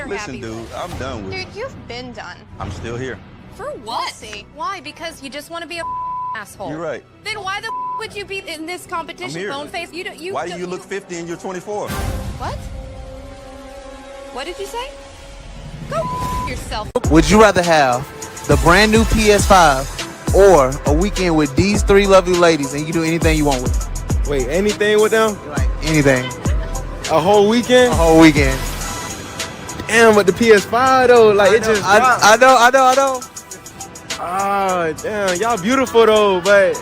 you're Listen, happy dude, with. I'm done with it. Dude, you've been done. I'm still here. For what? See. Why? Because you just want to be a asshole. You're right. Then why the would you be in this competition, I'm here. bone face? Why do you look 50 and you're 24? What? What did you say? Go yourself. Would you rather have the brand new PS5 or a weekend with these three lovely ladies and you do anything you want with them? Wait, anything with them? Like anything. A whole weekend? A whole weekend. Damn, but the PS5 though, like it just dropped. I know. Ah, damn, y'all beautiful though, but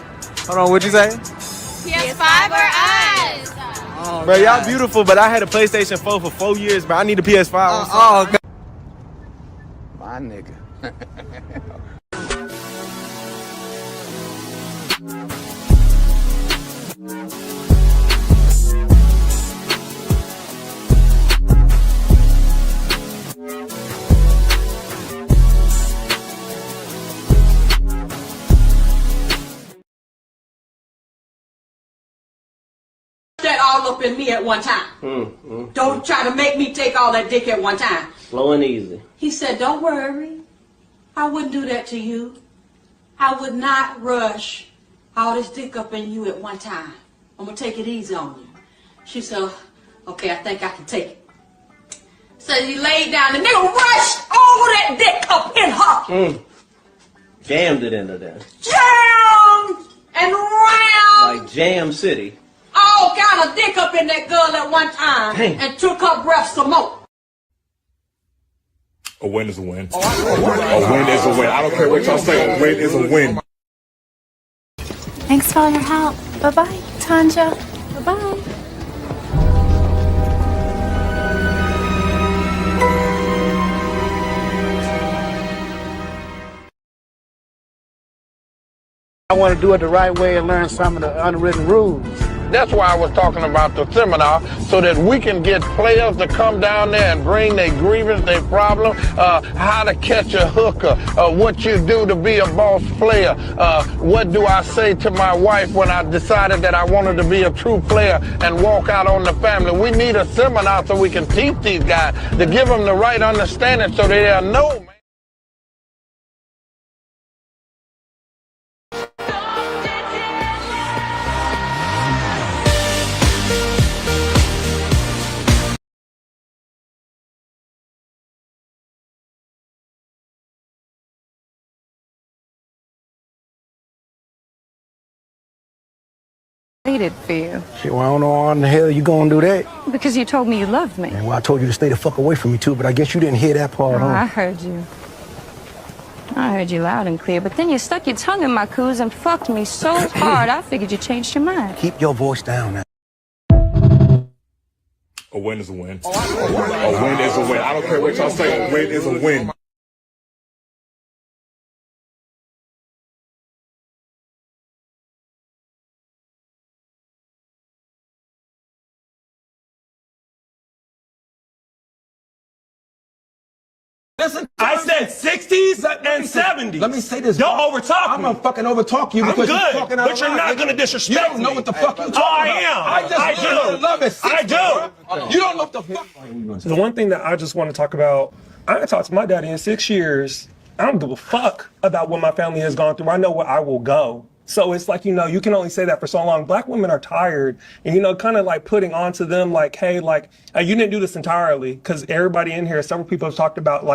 Hold on, what'd you say? PS5 or us? Oh, bro, y'all beautiful, but I had a PlayStation 4 for 4 years, but I need a PS5. Oh, God. My nigga. That all up in me at one time. Don't try to make me take all that dick at one time. Slow and easy. He said, don't worry. I wouldn't do that to you. I would not rush all this dick up in you at one time. I'm going to take it easy on you. She said, okay, I think I can take it. So he laid down. The nigga rushed all that dick up in her. Jammed it into there. Jammed and round. Like Jam City. All kind of dick up in that girl at one time. Damn. And took her breath some more. A win is a win. A win is a win. I don't care what y'all say. A win is a win. Thanks for all your help. Bye-bye, Tanja. Bye-bye. I want to do it the right way and learn some of the unwritten rules. That's why I was talking about the seminar, so that we can get players to come down there and bring their grievance, their problem, how to catch a hooker, what you do to be a boss player, what do I say to my wife when I decided that I wanted to be a true player and walk out on the family. We need a seminar so we can teach these guys to give them the right understanding so they'll know, man. Waited for you. Shit, well, I don't know how in the hell you gonna do that. Because you told me you loved me. And well, I told you to stay the fuck away from me too, but I guess you didn't hear that part, Oh, I huh? heard you. I heard you loud and clear, but then you stuck your tongue in my coos and fucked me so hard, I figured you changed your mind. Keep your voice down now. A win is a win. A win is a win. I don't care what y'all say. A win is a win. Listen, I said 60s and 70s. Let me say this. Don't overtalk me. I'm gonna fucking overtalk you I'm because good, you're talking out but of you're line, not nigga. gonna disrespect You don't know me. what the fuck you talking Oh, I about. am. I just I learned do. to love it. I do. You don't know what the fuck. So the one thing that I just want to talk about, I haven't talked to my daddy in 6 years. I don't give a fuck about what my family has gone through. I know where I will go. So it's like, you can only say that for so long. Black women are tired and, kind of like putting onto them like, hey, you didn't do this entirely, because everybody in here, several people have talked about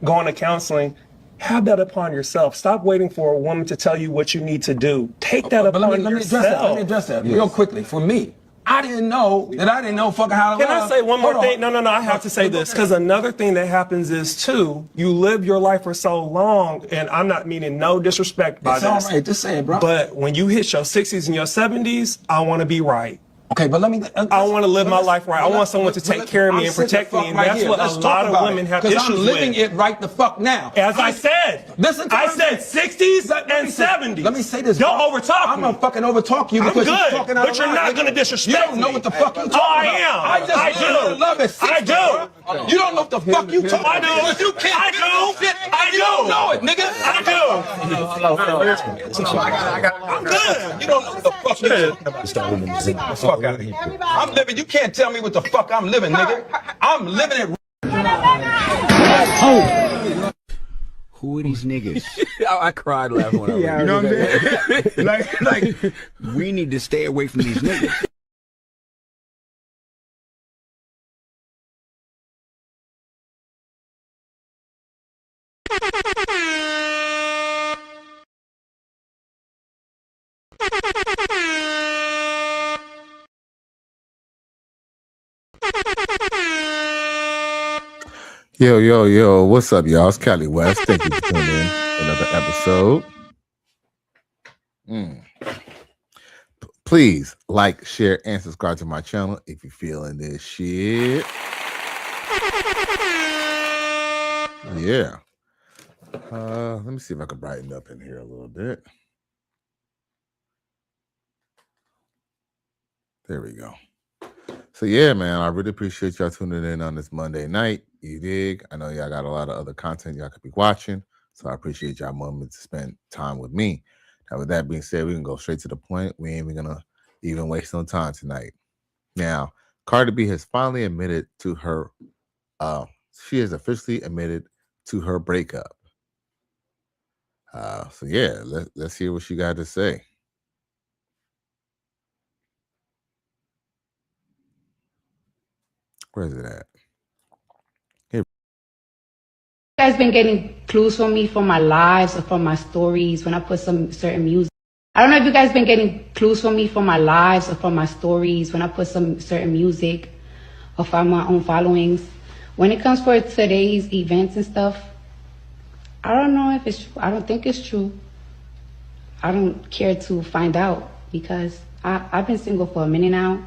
going to counseling. Have that upon yourself. Stop waiting for a woman to tell you what you need to do. Take that upon yourself. Let me address that real quickly. For me, I didn't know fucking how to Can I say one more thing? No, I have to say this, because another thing that happens is, too, you live your life for so long, and I'm not meaning no disrespect by this. It's all right. Just say it, bro. But when you hit your 60s and your 70s, I want to be right. Okay, but let me... I want to live my life right. I want someone to take care of me and protect me, and that's what a lot of women have issues with. Because I'm living it right the fuck now. As I said, I said 60s and 70s. Let me say this. Don't overtalk me. I'm going to fucking overtalk you because you're talking out of line. But you're not going to disrespect me. You don't know what the fuck you talking about. I am. I do. Love it. I do. You don't know what the fuck you talking about. I do. You can't. I do. I do. You don't know it, nigga. I do. I'm good. You don't know what the fuck you're talking about. Fuck out of here. I'm living. You can't tell me what the fuck I'm living, nigga. I'm living it. Who are these niggas? I cried laughing when I read it. You know what I'm saying? like, we need to stay away from these niggas. Yo, what's up, y'all? It's Cali West. Thank you for tuning in to another episode. Please like, share, and subscribe to my channel if you're feeling this shit. Yeah. Let me see if I can brighten up in here a little bit. There we go. So yeah, man, I really appreciate y'all tuning in on this Monday night. You dig? I know y'all got a lot of other content y'all could be watching, so I appreciate y'all moment to spend time with me. Now, with that being said, we can go straight to the point. We ain't even gonna even waste no time tonight. Now, Cardi B has finally admitted to her. She has officially admitted to her breakup. So yeah, let's hear what she got to say. Where's it at? Here. You guys been getting clues from me from my lives or from my stories when I put some certain music. I don't know if you guys been getting clues from me from my lives or from my stories when I put some certain music or from my own followings. When it comes for today's events and stuff, I don't know if it's true. I don't think it's true. I don't care to find out because I've been single for a minute now,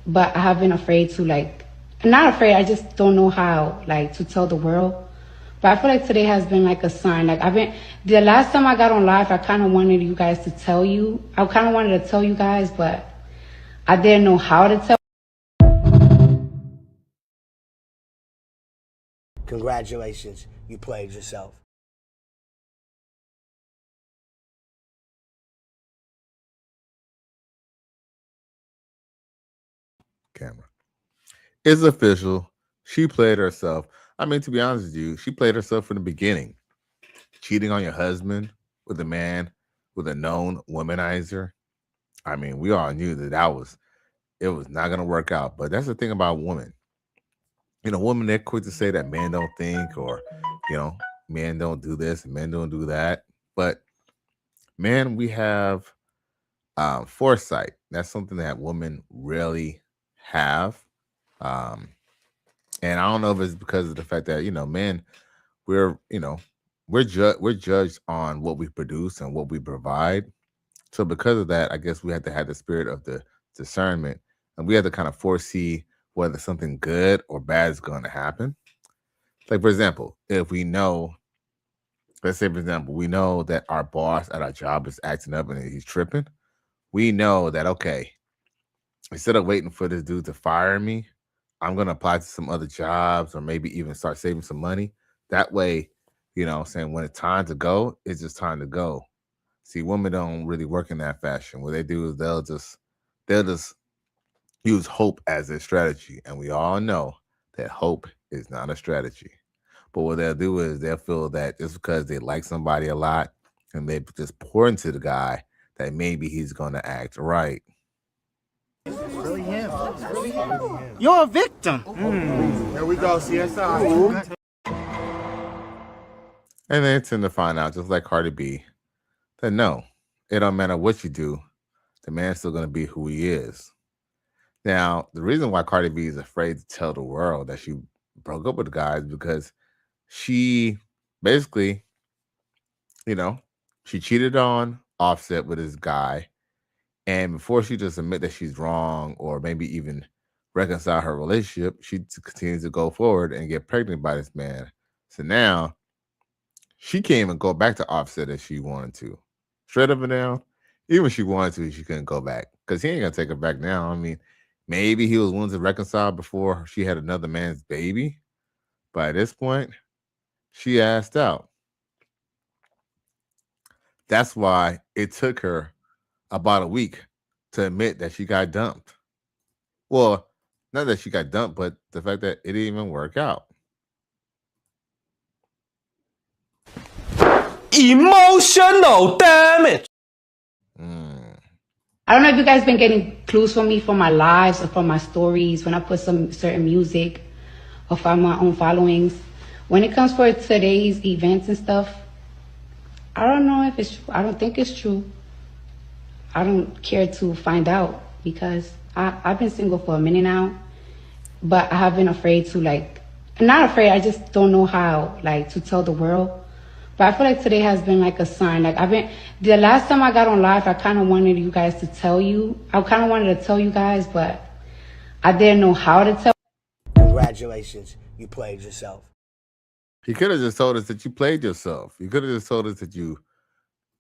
but I have been afraid to not afraid, I just don't know how to tell the world. But I feel like today has been like a sign. The last time I got on live, I kind of wanted you guys to tell you. I kind of wanted to tell you guys, but I didn't know how to tell. Congratulations, you played yourself. Camera. It's official. She played herself. I mean, to be honest with you, she played herself from the beginning. Cheating on your husband with a man, with a known womanizer. I mean, we all knew it was not going to work out. But that's the thing about women. Women, they're quick to say that men don't think, or, men don't do this and men don't do that. But men, we have foresight. That's something that women rarely have. And I don't know if it's because of the fact that, men, we're judged on what we produce and what we provide. So because of that, I guess we have to have the spirit of the discernment, and we have to kind of foresee whether something good or bad is going to happen. Like, for example, if we know, let's say, for example, we know that our boss at our job is acting up and he's tripping. We know that, okay, instead of waiting for this dude to fire me, I'm going to apply to some other jobs or maybe even start saving some money. That way, saying when it's time to go, it's just time to go. See, women don't really work in that fashion. What they do is they'll just use hope as their strategy. And we all know that hope is not a strategy. But what they'll do is they'll feel that just because they like somebody a lot and they just pour into the guy, that maybe he's going to act right. Really him. Really him. You're a victim. There we go, CSI. And they tend to find out, just like Cardi B, that no, it don't matter what you do, the man's still going to be who he is. Now, the reason why Cardi B is afraid to tell the world that she broke up with the guy is because she basically, she cheated on Offset with his guy. And before she just admit that she's wrong or maybe even reconcile her relationship, she continues to go forward and get pregnant by this man. So now she can't even go back to Offset if she wanted to. Straight up and down, even if she wanted to, she couldn't go back because he ain't going to take her back now. I mean, maybe he was willing to reconcile before she had another man's baby. But at this point, she asked out. That's why it took her about a week to admit that she got dumped. Well, not that she got dumped, but the fact that it didn't even work out. Emotional damage. I don't know if you guys been getting clues from me from my lives or from my stories when I put some certain music or from my own followings. When it comes for today's events and stuff, I don't know if it's true. I don't think it's true. I don't care to find out because I've been single for a minute now, but I have been afraid to not afraid, I just don't know how to tell the world. But I feel like today has been like a sign. The last time I got on live, I kind of wanted you guys to tell you. I kind of wanted to tell you guys, but I didn't know how to tell. Congratulations, you played yourself. He could have just told us that you played yourself. He could have just told us that you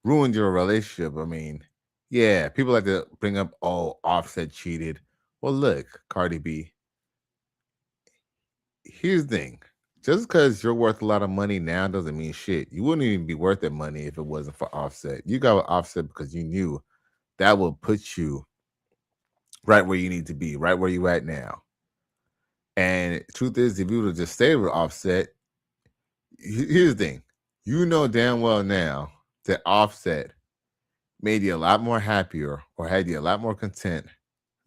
ruined your relationship. I mean, yeah, people like to bring up, oh, Offset cheated. Well, look, Cardi B. Here's the thing. Just because you're worth a lot of money now doesn't mean shit. You wouldn't even be worth that money if it wasn't for Offset. You got with Offset because you knew that would put you right where you need to be, right where you at now. And truth is, if you would have just stayed with Offset, here's the thing. You know damn well now that Offset made you a lot more happier or had you a lot more content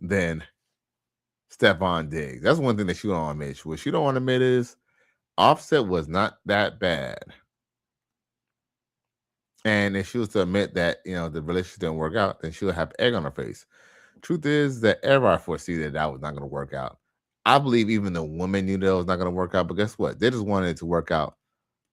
than Stephon Diggs. That's one thing that you don't admit. What you don't want to admit is Offset was not that bad. And if she was to admit that, the relationship didn't work out, then she'll have egg on her face. Truth is that everybody foresee that was not going to work out. I believe even the woman knew that it was not going to work out, but guess what? They just wanted it to work out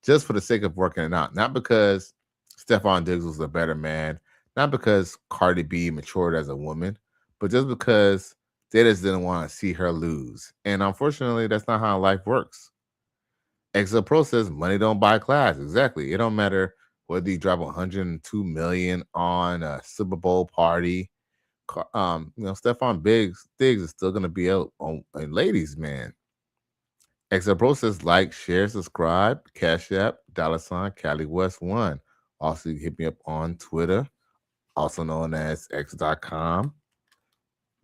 just for the sake of working it out. Not because Stephon Diggs was a better man, not because Cardi B matured as a woman, but just because they just didn't want to see her lose. And unfortunately, that's not how life works. Excel Pro says money don't buy class. Exactly. It don't matter whether you drop 102 million on a Super Bowl party. Stephon Diggs is still gonna be out on ladies, man. Excel Pro says like, share, subscribe, Cash App, $ Cali West 1. Also, you can hit me up on Twitter, also known as X.com,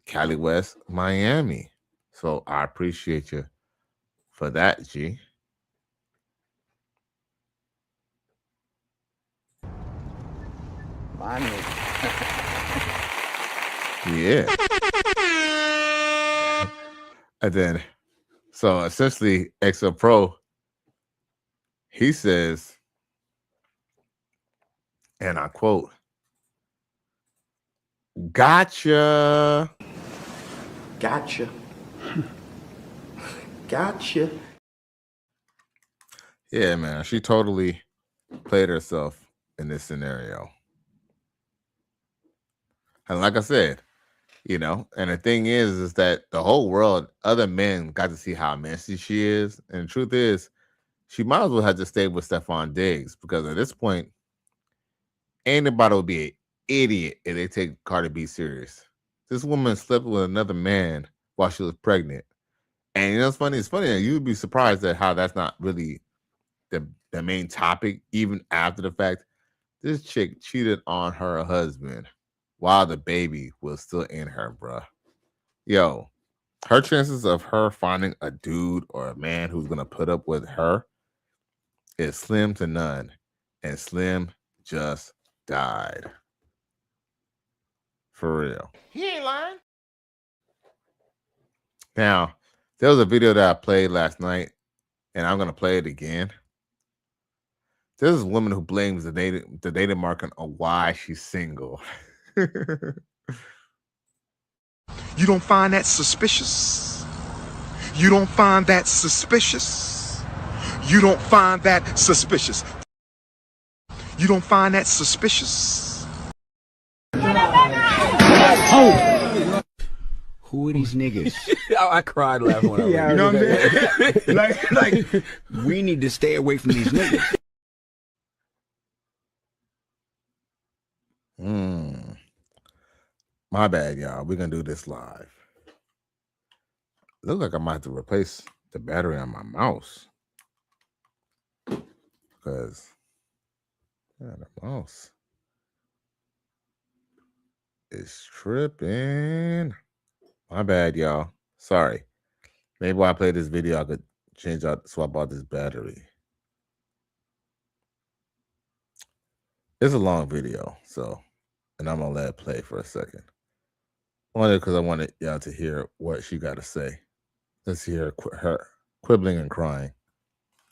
Cali West, Miami. So I appreciate you for that, G. My nigga. Yeah. And then, so essentially, XL Pro, he says, and I quote, "Gotcha. Gotcha. Gotcha." Yeah, man, she totally played herself in this scenario. And like I said, and the thing is that the whole world, other men got to see how messy she is. And the truth is, she might as well have to stay with Stephon Diggs because at this point, anybody would be an idiot if they take Cardi B serious. This woman slept with another man while she was pregnant. And it's funny. It's funny. You'd be surprised at how that's not really the main topic, even after the fact. This chick cheated on her husband while the baby was still in her, bruh. Yo, her chances of her finding a dude or a man who's going to put up with her is slim to none. And Slim just died. For real. He ain't lying. Now, there was a video that I played last night, and I'm going to play it again. There's this woman who blames the dating market on why she's single. You don't find that suspicious? You don't find that suspicious? You don't find that suspicious? You don't find that suspicious? Oh! Who are these niggas? I cried laughing when I read it. You know what I'm saying? like, we need to stay away from these niggas. My bad, y'all. We're going to do this live. Looks like I might have to replace the battery on my mouse. Because the mouse is tripping. My bad, y'all. Sorry. Maybe while I play this video, I could swap out this battery. It's a long video, so, and I'm gonna let it play for a second. Only because I wanted y'all to hear what she got to say. Let's hear her quibbling and crying.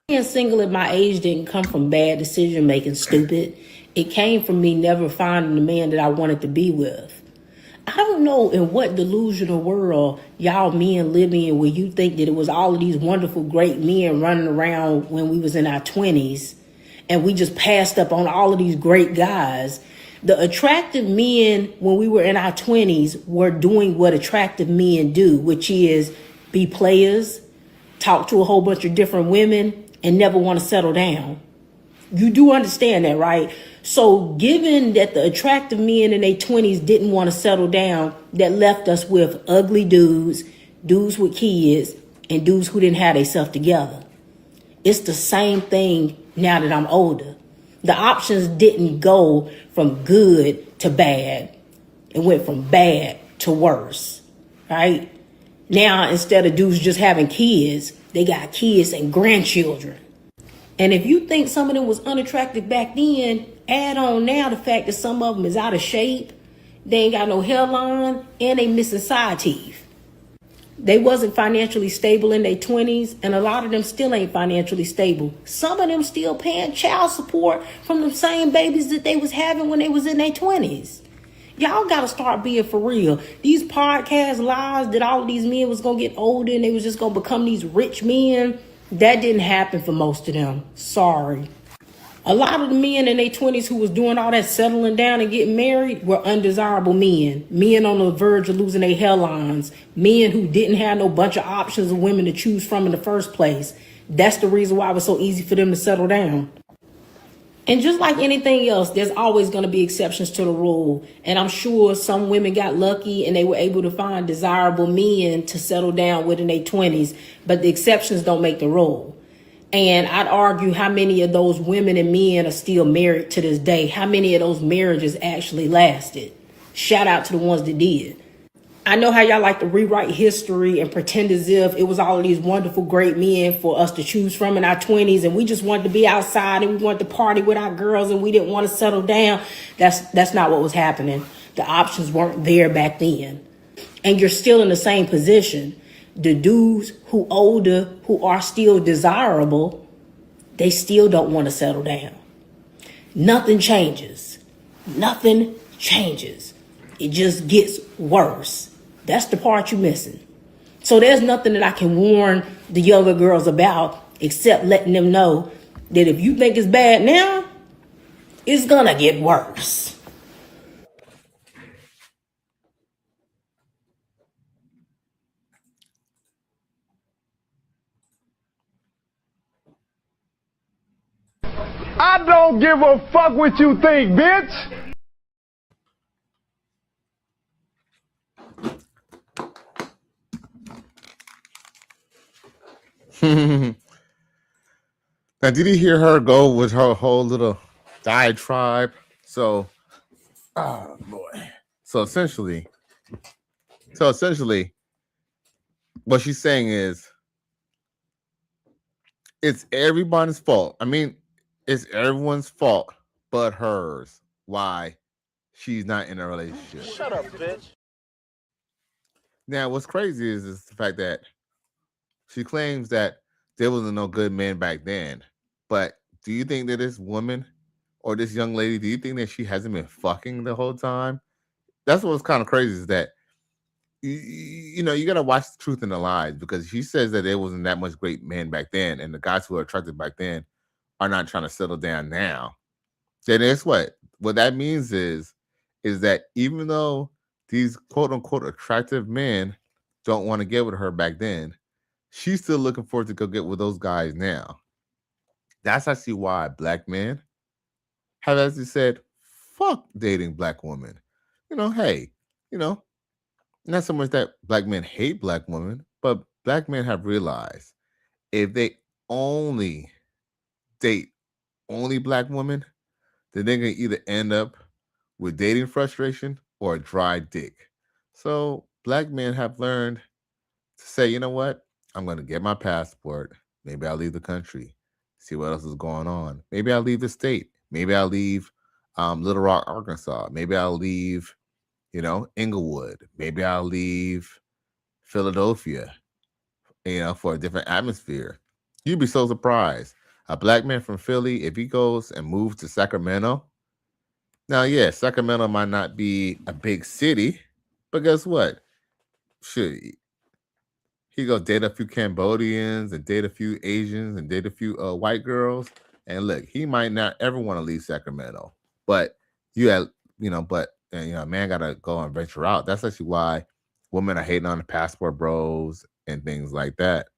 Being single at my age didn't come from bad decision making, stupid. It came from me never finding the man that I wanted to be with. I don't know in what delusional world y'all men live in where you think that it was all of these wonderful, great men running around when we was in our 20s and we just passed up on all of these great guys. The attractive men when we were in our 20s were doing what attractive men do, which is be players, talk to a whole bunch of different women, and never want to settle down. You do understand that, right? So given that the attractive men in their 20s didn't want to settle down, that left us with ugly dudes, dudes with kids, and dudes who didn't have themselves together. It's the same thing now that I'm older. The options didn't go from good to bad. It went from bad to worse, right? Now, instead of dudes just having kids, they got kids and grandchildren. And if you think some of them was unattractive back then, add on now the fact that some of them is out of shape, they ain't got no hairline, and they missing side teeth. They wasn't financially stable in their 20s, and a lot of them still ain't financially stable. Some of them still paying child support from the same babies that they was having when they was in their 20s. Y'all got to start being for real. These podcast lies that all of these men was going to get older and they was just going to become these rich men, that didn't happen for most of them. Sorry. A lot of the men in their 20s who was doing all that settling down and getting married were undesirable men. Men on the verge of losing their hairlines. Men who didn't have no bunch of options of women to choose from in the first place. That's the reason why it was so easy for them to settle down. And just like anything else, there's always going to be exceptions to the rule. And I'm sure some women got lucky and they were able to find desirable men to settle down with in their 20s. But the exceptions don't make the rule. And I'd argue how many of those women and men are still married to this day. How many of those marriages actually lasted? Shout out to the ones that did. I know how y'all like to rewrite history and pretend as if it was all of these wonderful, great men for us to choose from in our 20s. And we just wanted to be outside and we wanted to party with our girls and we didn't want to settle down. That's not what was happening. The options weren't there back then. And you're still in the same position. The dudes who older, who are still desirable, they still don't want to settle down. Nothing changes. Nothing changes. It just gets worse. That's the part you're missing. So there's nothing that I can warn the younger girls about except letting them know that if you think it's bad now, it's gonna get worse. I don't give a fuck what you think, bitch. Now, did you hear her go with her whole little diatribe? So, oh boy. So essentially, what she's saying is, it's everybody's fault. I mean, it's everyone's fault but hers. Why she's not in a relationship. Shut up, bitch. Now, what's crazy is the fact that she claims that there wasn't no good men back then. But do you think that this woman or this young lady, do you think that she hasn't been fucking the whole time? That's what's kind of crazy is that, you know, you got to watch the truth and the lies, because she says that there wasn't that much great men back then. And the guys who are attracted back then are not trying to settle down now. Then guess what? What that means is that even though these quote unquote attractive men don't want to get with her back then, she's still looking forward to go get with those guys now. That's actually why black men have actually said, fuck dating black women. You know, hey, you know, not so much that black men hate black women, but black men have realized if they only date only black women, then they're going to either end up with dating frustration or a dry dick. So black men have learned to say, you know what? I'm going to get my passport. Maybe I'll leave the country, see what else is going on. Maybe I'll leave the state. Maybe I'll leave Little Rock, Arkansas. Maybe I'll leave, Inglewood. Maybe I'll leave Philadelphia, for a different atmosphere. You'd be so surprised. A black man from Philly, if he goes and moves to Sacramento, now, yeah, Sacramento might not be a big city, but guess what? Shit, he go date a few Cambodians and date a few Asians and date a few white girls. And look, he might not ever want to leave Sacramento, but a man gotta go and venture out. That's actually why women are hating on the passport bros and things like that.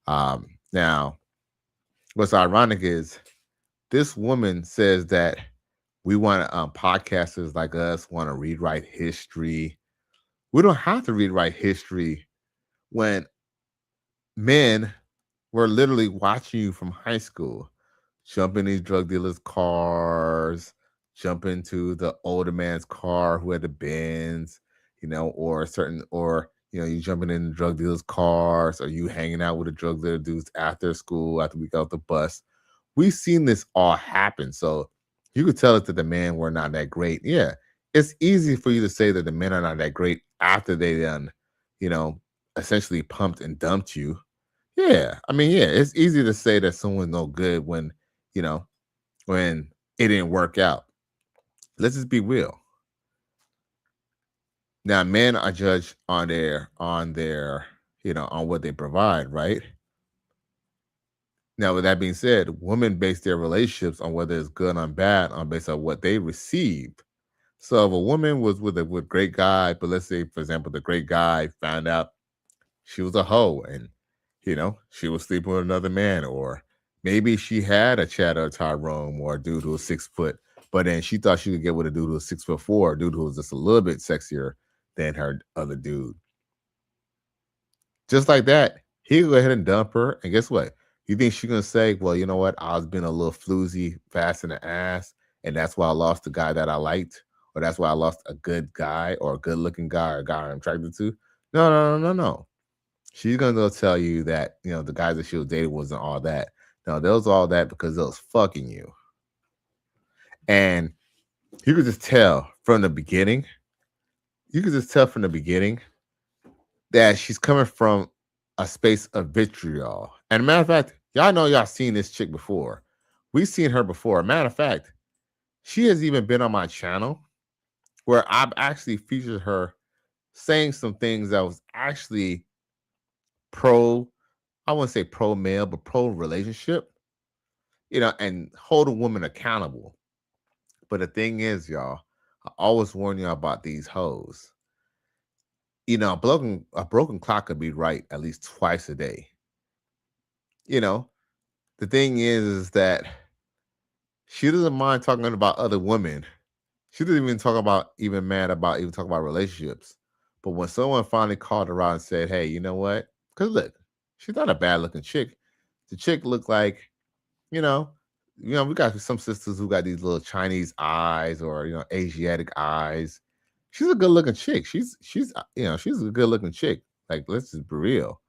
Now, what's ironic is this woman says that we want podcasters like us want to rewrite history. We don't have to rewrite history when men were literally watching you from high school, jump in these drug dealers' cars, jump into the older man's car who had the Benz, or you jumping in the drug dealers' cars, or you hanging out with the drug dealer dudes after school, after we got off the bus. We've seen this all happen. So you could tell us that the men were not that great. Yeah, it's easy for you to say that the men are not that great after they done, essentially pumped and dumped you. Yeah, I mean, yeah, it's easy to say that someone's no good when it didn't work out. Let's just be real. Now, men are judged on on what they provide, right? Now, with that being said, women base their relationships on whether it's good or bad on based on what they receive. So if a woman was with a great guy, but let's say, for example, the great guy found out she was a hoe and she was sleeping with another man, or maybe she had a Chad or Tyrone or a dude who was 6 foot, but then she thought she could get with a dude who was 6'4", a dude who was just a little bit sexier than her other dude. Just like that, he could go ahead and dump her, and guess what? You think she's gonna say, well, you know what? I was being a little floozy, fast in the ass, and that's why I lost the guy that I liked, or that's why I lost a good guy or a good looking guy or a guy I'm attracted to? No, no, no, no, no. She's gonna go tell you that the guys that she was dating wasn't all that. No, they was all that because they was fucking you. And you could just tell from the beginning. That she's coming from a space of vitriol. And matter of fact, y'all know y'all seen this chick before. We've seen her before. Matter of fact, she has even been on my channel where I've actually featured her saying some things that was actually I wouldn't say pro male, but pro relationship, and hold a woman accountable. But the thing is, y'all, I always warn y'all about these hoes. A broken clock could be right at least twice a day. The thing is that she doesn't mind talking about other women. She doesn't even talk about talking about relationships. But when someone finally called her out and said, hey, you know what? Because look, she's not a bad looking chick. The chick looked like, we got some sisters who got these little Chinese eyes or, Asiatic eyes. She's a good looking chick. She's a good looking chick. Like, let's just be real.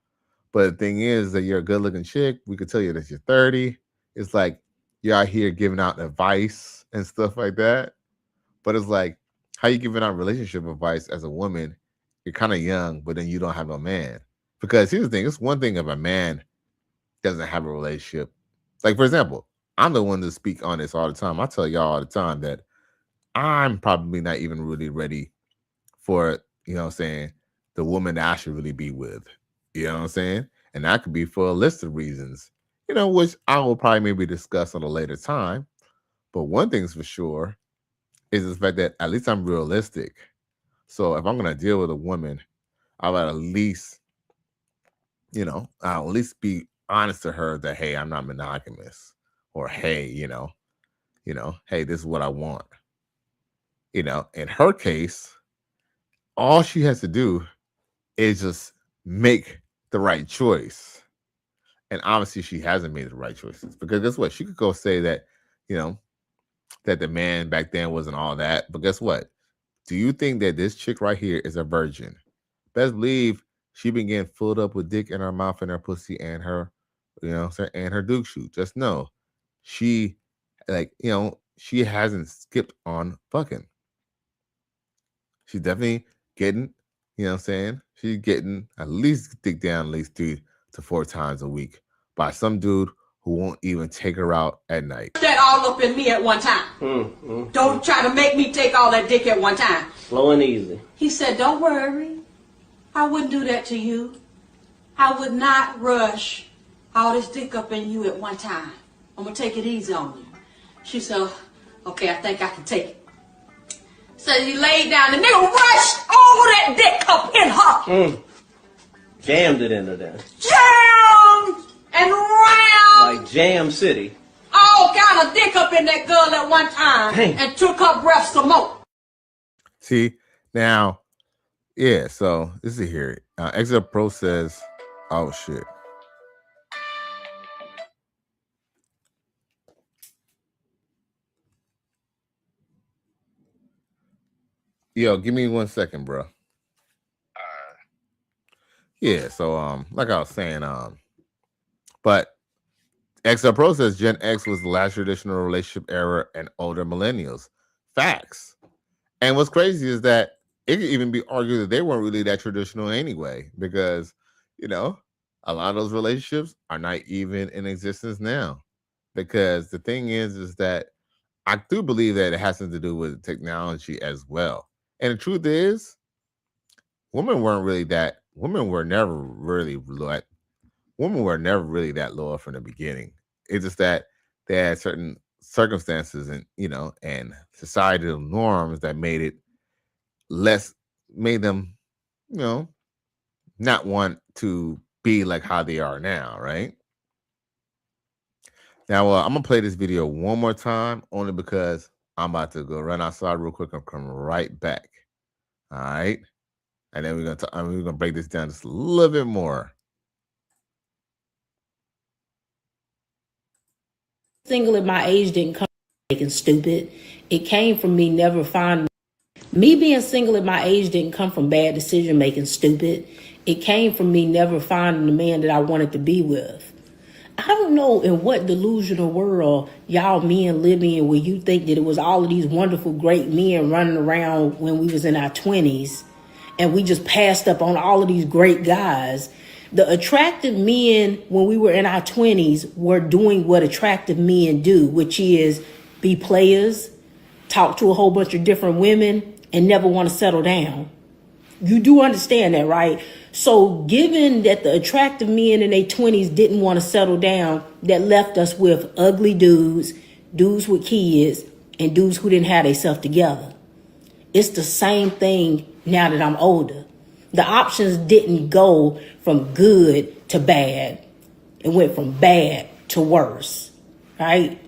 But the thing is that you're a good looking chick. We could tell you that you're 30. It's like you're out here giving out advice and stuff like that. But it's like, how you giving out relationship advice as a woman? You're kind of young, but then you don't have no man. Because here's the thing: it's one thing if a man doesn't have a relationship. Like, for example, I'm the one to speak on this all the time. I tell y'all all the time that I'm probably not even really ready for, the woman that I should really be with. You know what I'm saying? And that could be for a list of reasons, which I will probably maybe discuss at a later time. But one thing's for sure is the fact that at least I'm realistic. So if I'm going to deal with a woman, I'll at least, I'll at least be honest to her that, hey, I'm not monogamous, or hey, hey, this is what I want. In her case, all she has to do is just make the right choice. And obviously she hasn't made the right choices, because guess what? She could go say that, that the man back then wasn't all that. But guess what? Do you think that this chick right here is a virgin? Best believe she been getting filled up with dick in her mouth and her pussy and her, and her Duke shoot. Just know she she hasn't skipped on fucking. She's definitely getting, you know what I'm saying? She's getting at least dick down at least 3 to 4 times a week by some dude who won't even take her out at night. That all up in me at one time. Don't try to make me take all that dick at one time. Slow and easy. He said, don't worry. I wouldn't do that to you. I would not rush all this dick up in you at one time. I'm going to take it easy on you. She said, okay, I think I can take it. So he laid down. The nigga rushed all that dick up in her. Jammed it into there. Jammed and round. Like Jam City. All kind of dick up in that girl at one time. Dang. And took her breath some more. See, now, yeah, so this is here. Exit Pro says, oh shit. Yo, give me 1 second, bro. Yeah, so like I was saying, but XL Pro says Gen X was the last traditional relationship era and older millennials. Facts. And what's crazy is that it could even be argued that they weren't really that traditional anyway, because you know, a lot of those relationships are not even in existence now. Because the thing is that I do believe that it has something to do with technology as well. And the truth is, women were never really that loyal from the beginning. It's just that they had certain circumstances and, you know, and societal norms that made them, you know, not want to be like how they are now, right? Now, I'm gonna play this video one more time, only because I'm about to go run outside real quick. I'm coming right back. All right, and then we're gonna break this down just a little bit more. Single at my age didn't come from making stupid. It came from me never finding. Me being single at my age didn't come from bad decision making stupid. It came from me never finding the man that I wanted to be with. I don't know in what delusional world y'all men live in where you think that it was all of these wonderful, great men running around when we was in our 20s and we just passed up on all of these great guys. The attractive men when we were in our 20s were doing what attractive men do, which is be players, talk to a whole bunch of different women, and never want to settle down. You do understand that, right? So given that the attractive men in their 20s didn't want to settle down, that left us with ugly dudes, dudes with kids, and dudes who didn't have themselves together. It's the same thing now that I'm older. The options didn't go from good to bad. It went from bad to worse, right?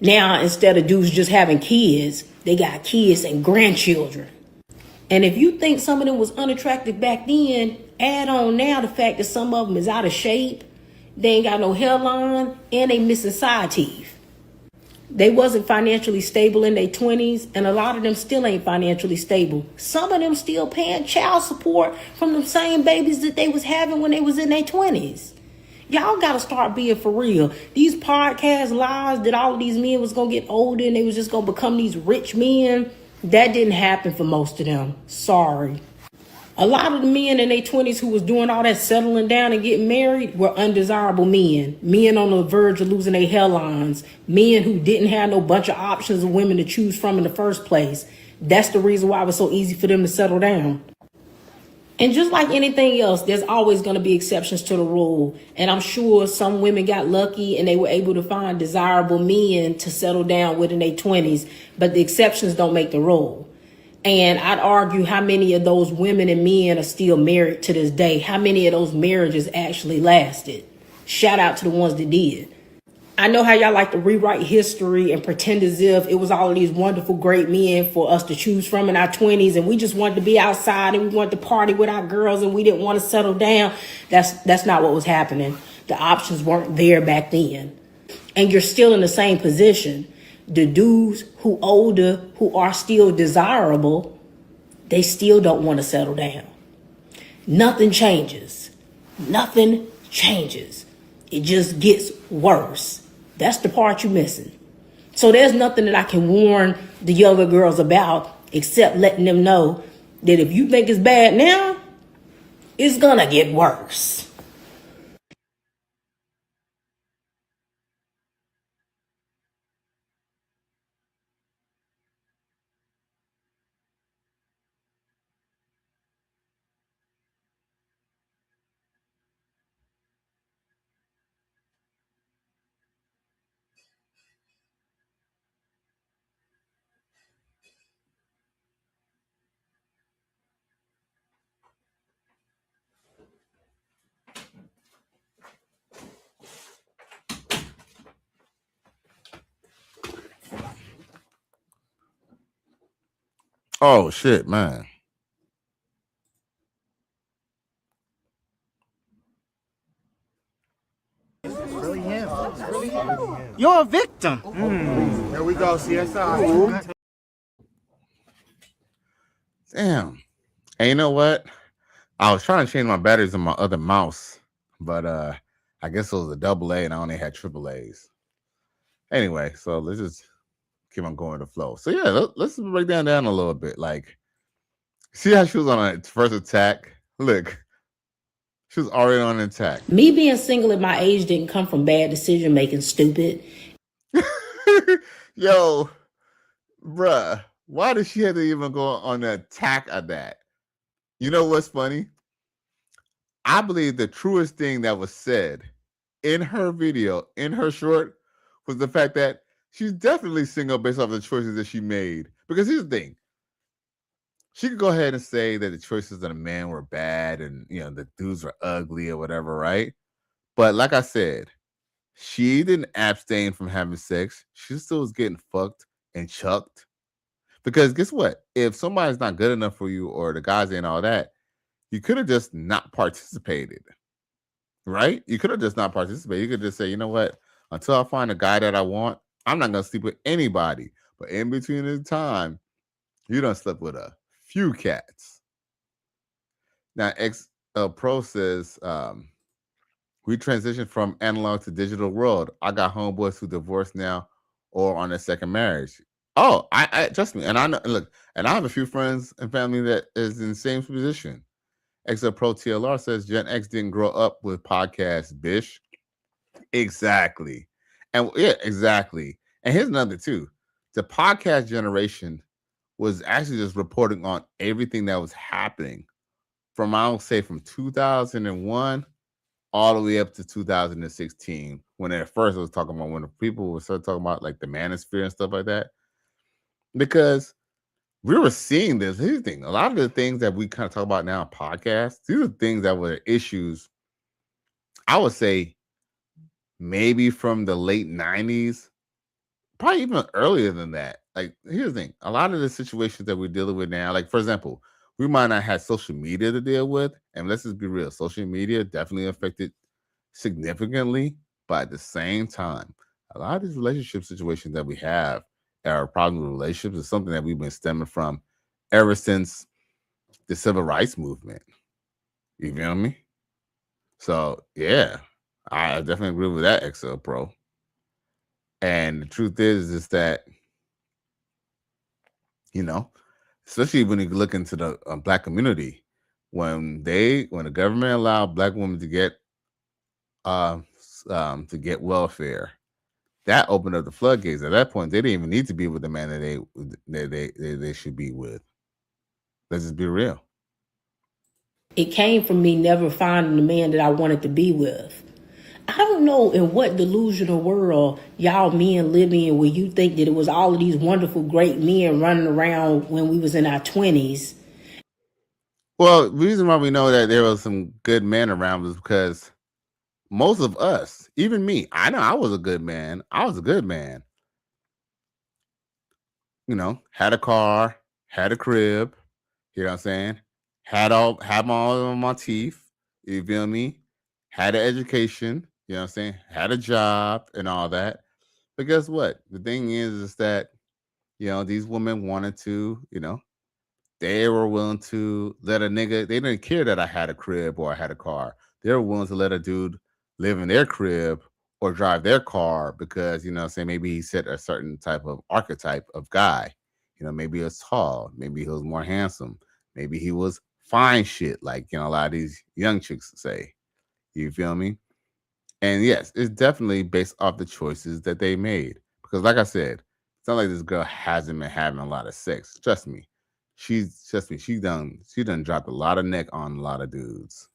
Now, instead of dudes just having kids, they got kids and grandchildren. And if you think some of them was unattractive back then, add on now the fact that some of them is out of shape, they ain't got no hairline, and they missing side teeth. They wasn't financially stable in their 20s, and a lot of them still ain't financially stable. Some of them still paying child support from the same babies that they was having when they was in their 20s. Y'all got to start being for real. These podcast lies that all of these men was going to get older and they was just going to become these rich men, that didn't happen for most of them. Sorry. A lot of the men in their 20s who was doing all that settling down and getting married were undesirable men. Men on the verge of losing their hairlines. Men who didn't have no bunch of options of women to choose from in the first place. That's the reason why it was so easy for them to settle down. And just like anything else, there's always going to be exceptions to the rule. And I'm sure some women got lucky and they were able to find desirable men to settle down with in their 20s. But the exceptions don't make the rule. And I'd argue how many of those women and men are still married to this day. How many of those marriages actually lasted? Shout out to the ones that did. I know how y'all like to rewrite history and pretend as if it was all of these wonderful, great men for us to choose from in our 20s. And we just wanted to be outside and we wanted to party with our girls and we didn't want to settle down. That's not what was happening. The options weren't there back then. And you're still in the same position. The dudes who older, who are still desirable, they still don't want to settle down. Nothing changes. Nothing changes. It just gets worse. That's the part you're missing. So there's nothing that I can warn the younger girls about except letting them know that if you think it's bad now, it's gonna get worse. Oh shit, man. Really him. Really him. You're a victim. Here we go, CSI. Damn. And you know what? I was trying to change my batteries on my other mouse, but I guess it was a double A and I only had triple A's. Anyway, so let's just keep on going to flow. So yeah, let's break down a little bit. Like, see how she was on a first attack? Look, she was already on an attack. Me being single at my age didn't come from bad decision making, stupid. Yo, bruh, why did she have to even go on the attack of that? You know what's funny? I believe the truest thing that was said in her video, in her short, was the fact that she's definitely single based off the choices that she made. Because here's the thing. She could go ahead and say that the choices of the men were bad and, you know, the dudes were ugly or whatever, right? But like I said, she didn't abstain from having sex. She still was getting fucked and chucked. Because guess what? If somebody's not good enough for you or the guys ain't all that, you could have just not participated, right? You could have just not participated. You could just say, you know what? Until I find a guy that I want, I'm not going to sleep with anybody. But in between the time, you done slept with a few cats. Now, Pro says, we transitioned from analog to digital world. I got homeboys who divorced now or on their second marriage. Oh, I trust me. And I know, look, and I have a few friends and family that is in the same position. Pro TLR says Gen X didn't grow up with podcasts, bish. Exactly. And yeah, exactly. And here's another too. The podcast generation was actually just reporting on everything that was happening from, I would say, from 2001 all the way up to 2016, when at first I was talking about when people were start talking about like the manosphere and stuff like that. Because we were seeing this. Here's the thing. A lot of the things that we kind of talk about now on podcasts, these are things that were issues, I would say, maybe from the late 90s, probably even earlier than that. Like, here's the thing. A lot of the situations that we're dealing with now, like, for example, we might not have social media to deal with. And let's just be real. Social media definitely affected significantly. But at the same time, a lot of these relationship situations that we have, our problem with relationships, is something that we've been stemming from ever since the civil rights movement. You feel me? So, yeah, I definitely agree with that, XL Pro. And the truth is that, you know, especially when you look into the Black community, when the government allowed Black women to get welfare, that opened up the floodgates. At that point, they didn't even need to be with the man that they should be with. Let's just be real. It came from me never finding the man that I wanted to be with. I don't know in what delusional world y'all men live in where you think that it was all of these wonderful, great men running around when we was in our 20s. Well, the reason why we know that there was some good men around was because most of us, even me, I know I was a good man. I was a good man. You know, had a car, had a crib, you know what I'm saying? Had all of my teeth, you feel me? Had an education, you know what I'm saying? Had a job and all that. But guess what? The thing is that, you know, these women wanted to, you know, they were willing to let a nigga, they didn't care that I had a crib or I had a car. They were willing to let a dude live in their crib or drive their car because, you know, say maybe he set a certain type of archetype of guy. You know, maybe he was tall, maybe he was more handsome, maybe he was fine shit, like, you know, a lot of these young chicks say. You feel me? And yes, it's definitely based off the choices that they made. Because like I said, it's not like this girl hasn't been having a lot of sex. Trust me. She done dropped a lot of neck on a lot of dudes.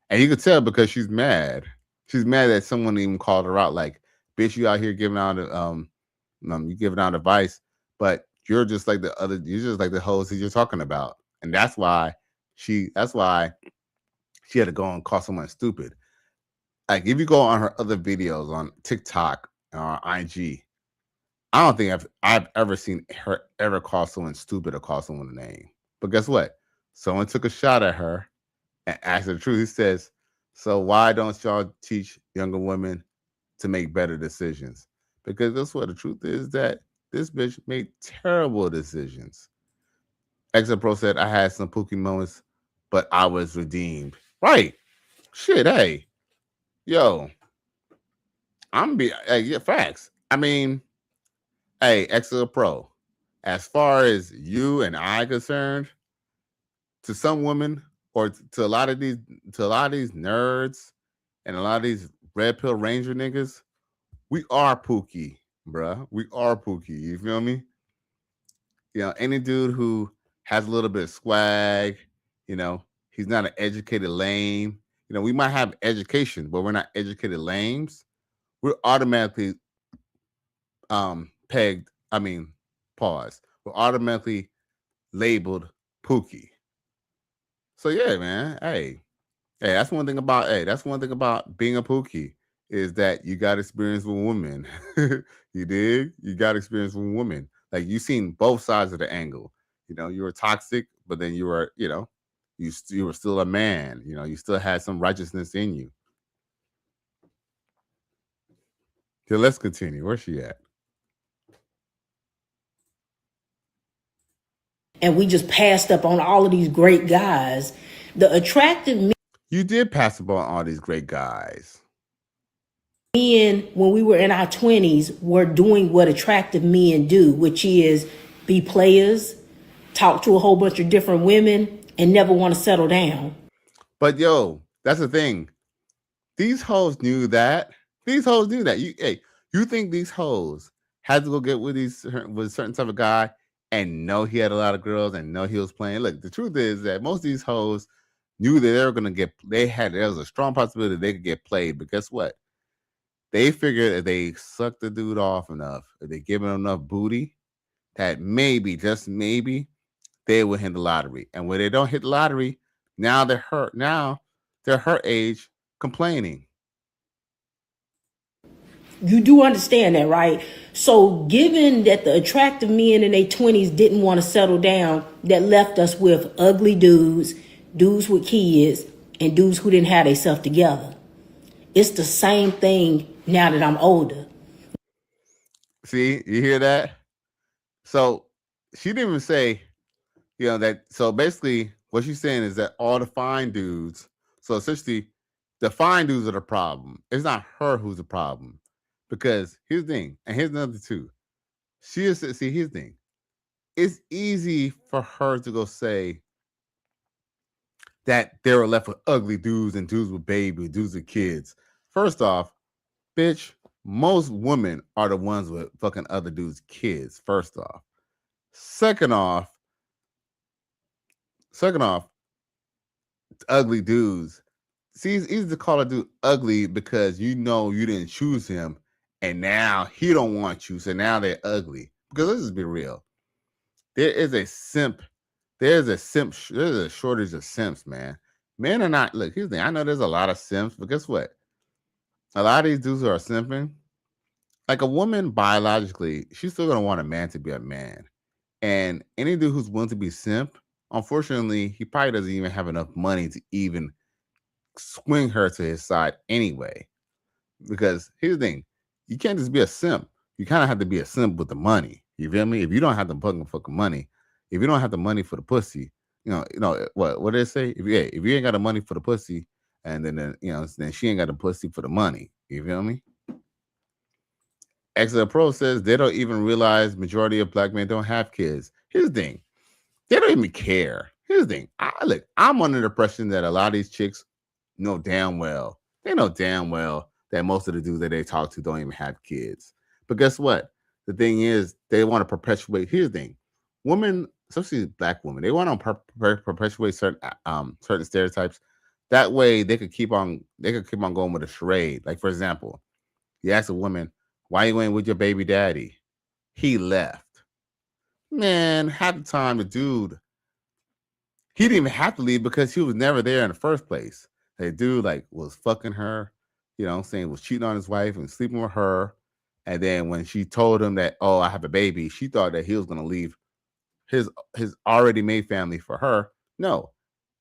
And you could tell because she's mad. She's mad that someone even called her out. Like, bitch, you out here giving out you giving out advice, but you're just like you're just like the hoes that you're talking about. And that's why she had to go and call someone stupid. Like, if you go on her other videos on TikTok or IG, I don't think I've ever seen her ever call someone stupid or call someone a name. But guess what? Someone took a shot at her and asked her the truth. He says, so why don't y'all teach younger women to make better decisions? Because that's what the truth is, that this bitch made terrible decisions. Exit Pro said, I had some pookie moments, but I was redeemed. Right. Shit, hey. Yo. Yeah, facts. I mean, hey, Exit Pro, as far as you and I concerned, to some women or to a lot of these nerds and a lot of these red pill ranger niggas, we are pookie, bruh. We are pookie. You feel me? You know, any dude who has a little bit of swag, you know, he's not an educated lame. You know, we might have education, but we're not educated lames. We're automatically pegged. I mean, pause. We're automatically labeled pookie. So yeah, man. Hey, that's one thing about being a pookie, is that you got experience with women. You dig? You got experience with women. Like, you seen both sides of the angle. You know, you were toxic, but then you were, you know, you were still a man. You know, you still had some righteousness in you. So let's continue. Where's she at? And we just passed up on all of these great guys. The attractive You did pass up on all these great guys. men, when we were in our 20s, were doing what attractive men do, which is be players, talk to a whole bunch of different women, and never want to settle down. But yo, that's the thing. These hoes knew that. You think these hoes had to go get with a certain type of guy and know he had a lot of girls and know he was playing? Look, the truth is that most of these hoes knew that they were gonna get. There was a strong possibility they could get played. But guess what? They figured if they sucked the dude off enough, if they give him enough booty, that maybe, just maybe, they will hit the lottery. And when they don't hit the lottery, now they're hurt. Now they're her age complaining. You do understand that, right? So given that the attractive men in their 20s didn't want to settle down, that left us with ugly dudes, dudes with kids, and dudes who didn't have themselves together. It's the same thing now that I'm older. See, you hear that? So she didn't even say, you know, that. So basically what she's saying is that all the fine dudes, so essentially the fine dudes are the problem. It's not her who's the problem. Because here's the thing, and here's another too. Here's the thing. It's easy for her to go say that they were left with ugly dudes and dudes with babies, dudes with kids. First off, bitch, most women are the ones with fucking other dudes' kids. First off. Second off, ugly dudes. See, it's easy to call a dude ugly because you know you didn't choose him, and now he don't want you, so now they're ugly. Because let's just be real. There's a shortage of simps, man. Men are not, look, here's the thing. I know there's a lot of simps, but guess what? A lot of these dudes who are simping, like a woman biologically, she's still gonna want a man to be a man. And any dude who's willing to be simp, unfortunately, he probably doesn't even have enough money to even swing her to his side anyway. Because here's the thing, you can't just be a simp. You kind of have to be a simp with the money. You feel me? If you don't have the fucking money, if you don't have the money for the pussy, you know what did it say? If you ain't got the money for the pussy, and then she ain't got the pussy for the money. You feel me? XL Pro says they don't even realize majority of black men don't have kids. Here's the thing. They don't even care. Here's the thing. I'm under the impression that a lot of these chicks know damn well. They know damn well that most of the dudes that they talk to don't even have kids. But guess what? The thing is, they want to perpetuate. Here's the thing. Women, especially black women, they want to perpetuate certain stereotypes. That way they could keep on going with a charade. Like, for example, you ask a woman, why you went with your baby daddy? He left. Man, half the time the dude, he didn't even have to leave because he was never there in the first place. The dude was fucking her, you know what I'm saying, was cheating on his wife and sleeping with her. And then when she told him that, oh, I have a baby, she thought that he was gonna leave his already made family for her. No,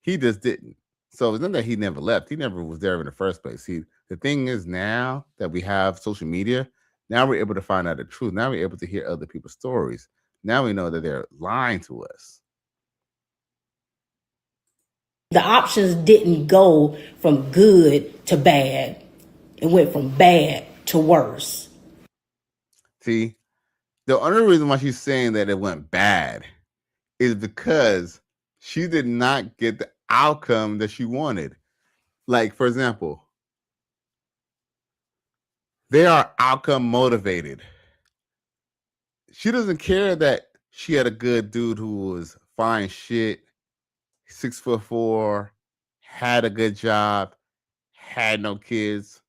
he just didn't. So it's not that he never left. He never was there in the first place. The thing is, now that we have social media, now we're able to find out the truth. Now we're able to hear other people's stories. Now we know that they're lying to us. The options didn't go from good to bad. It went from bad to worse. See, the only reason why she's saying that it went bad is because she did not get the outcome that she wanted. Like, for example, they are outcome motivated. She doesn't care that she had a good dude who was fine shit, 6'4", had a good job, had no kids.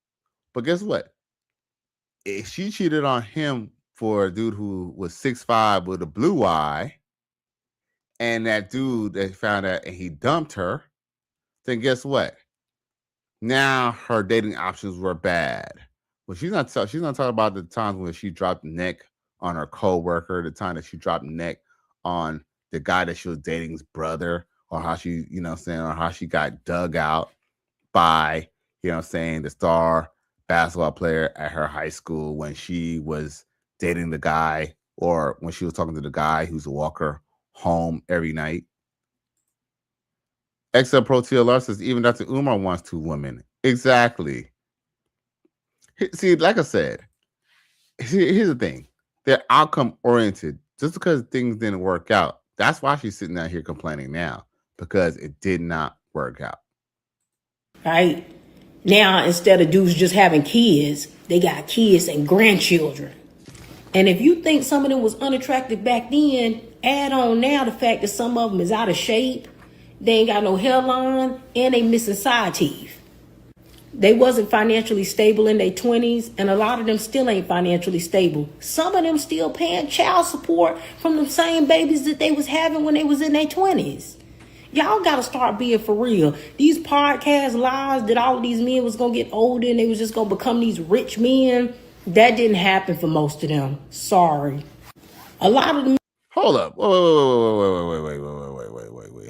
But guess what? If she cheated on him for a dude who was 6'5" with a blue eye, and that dude that found out and he dumped her, then guess what? Now her dating options were bad. Well, she's not talking about the times when she dropped the neck on her coworker, the time that she dropped the neck on the guy that she was dating's brother, or how she, or how she got dug out by, the star basketball player at her high school when she was dating the guy, or when she was talking to the guy who's a walker home every night. XL Pro TLR says even Dr. Umar wants 2 women. Exactly. See, like I said, here's the thing. They're outcome oriented. Just because things didn't work out, that's why she's sitting out here complaining now, because it did not work out. Right? Now, instead of dudes just having kids, they got kids and grandchildren. And if you think some of them was unattractive back then, add on now the fact that some of them is out of shape, they ain't got no hairline, and they missing side teeth. They wasn't financially stable in their 20s, and a lot of them still ain't financially stable. Some of them still paying child support from the same babies that they was having when they was in their 20s. Y'all gotta start being for real. These podcast lies that all of these men was gonna get older and they was just gonna become these rich men, that didn't happen for most of them. Sorry. A lot of them. Hold up. Wait.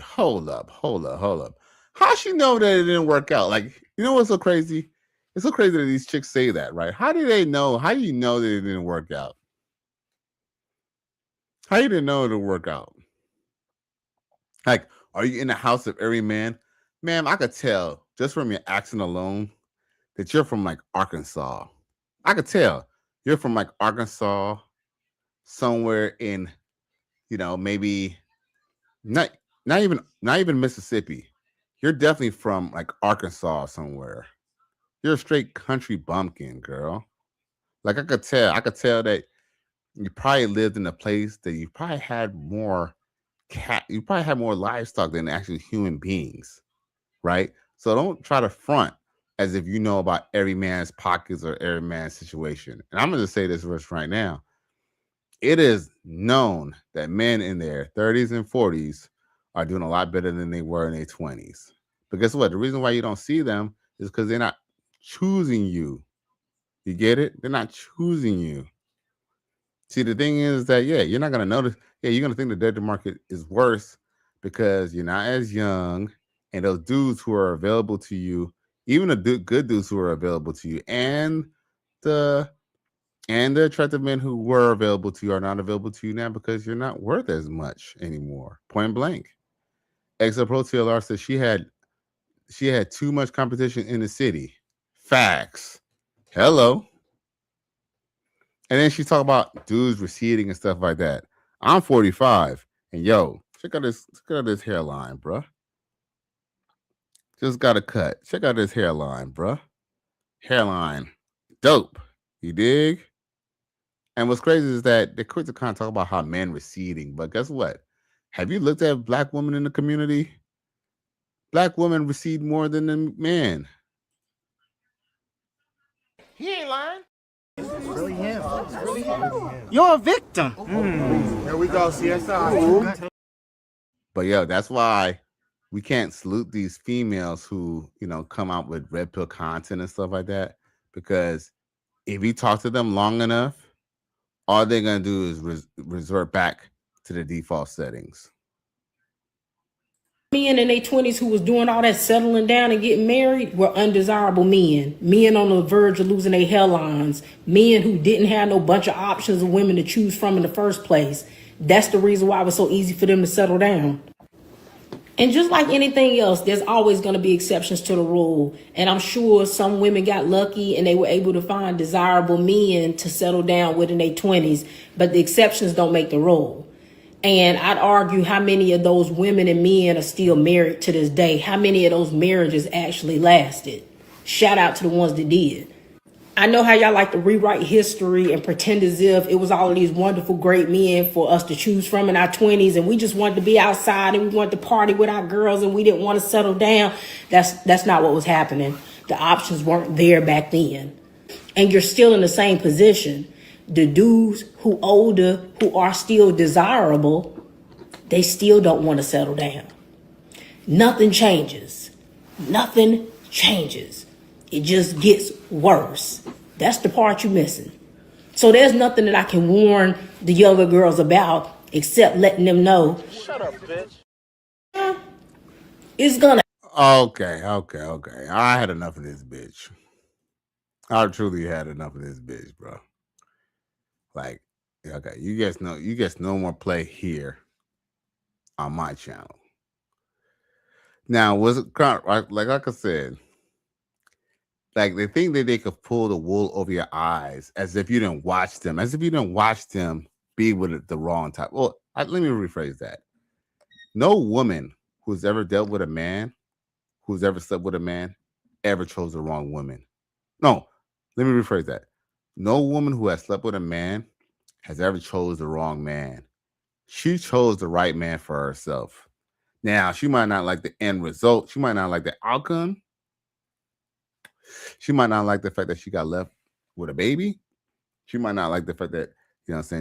Hold up. How she know that it didn't work out? Like, you know what's so crazy? It's so crazy that these chicks say that, right? How do they know? How do you know that it didn't work out? How you didn't know it would work out? Like, are you in the house of every man? Ma'am, I could tell just from your accent alone that you're from like Arkansas. I could tell you're from like Arkansas, somewhere in, maybe not even Mississippi. You're definitely from like Arkansas somewhere. You're a straight country bumpkin, girl. Like I could tell that you probably lived in a place that you probably had more livestock than actual human beings, right? So don't try to front as if you know about every man's pockets or every man's situation. And I'm going to say this right now. It is known that men in their 30s and 40s are doing a lot better than they were in their 20s. But guess what? The reason why you don't see them is because they're not choosing you. You get it? They're not choosing you. See, the thing is that, you're not going to notice. Yeah, you're going to think the dating market is worse because you're not as young, and those dudes who are available to you, even the good dudes who are available to you, and the attractive men who were available to you are not available to you now because you're not worth as much anymore. Point blank. XL Pro TLR says she had too much competition in the city. Facts. Hello. And then she talk about dudes receding and stuff like that. I'm 45, and yo, check out this hairline, bruh. Just got a cut. Check out this hairline, bruh. Hairline, dope. You dig? And what's crazy is that they're quick to kind of talk about how men receding, but guess what? Have you looked at black women in the community? Black women recede more than the men. He ain't lying. It's really him. You're a victim. Here we go, CSI. But yo, that's why we can't salute these females who, come out with red pill content and stuff like that. Because if you talk to them long enough, all they're gonna do is resort back to the default settings. Men in their 20s who was doing all that settling down and getting married were undesirable men. Men on the verge of losing their hairlines. Men who didn't have no bunch of options of women to choose from in the first place. That's the reason why it was so easy for them to settle down. And just like anything else, there's always going to be exceptions to the rule. And I'm sure some women got lucky and they were able to find desirable men to settle down with in their 20s. But the exceptions don't make the rule. And I'd argue how many of those women and men are still married to this day. How many of those marriages actually lasted? Shout out to the ones that did. I know how y'all like to rewrite history and pretend as if it was all of these wonderful, great men for us to choose from in our 20s. And we just wanted to be outside and we wanted to party with our girls and we didn't want to settle down. That's not what was happening. The options weren't there back then. And you're still in the same position. The dudes who older, who are still desirable, they still don't want to settle down. Nothing changes. Nothing changes. It just gets worse. That's the part you're missing. So there's nothing that I can warn the younger girls about except letting them know. Shut up, bitch. It's gonna. Okay. I had enough of this bitch. I truly had enough of this bitch, bro. Like, okay, you guys no more play here on my channel. Now, was it like I said, like they think that they could pull the wool over your eyes as if you didn't watch them, be with the wrong type. Well, let me rephrase that. No woman who's ever dealt with a man, who's ever slept with a man, ever chose the wrong woman. No, let me rephrase that. No woman who has slept with a man has ever chose the wrong man. She chose the right man for herself. Now, she might not like the end result. She might not like the outcome. She might not like the fact that she got left with a baby. She might not like the fact that,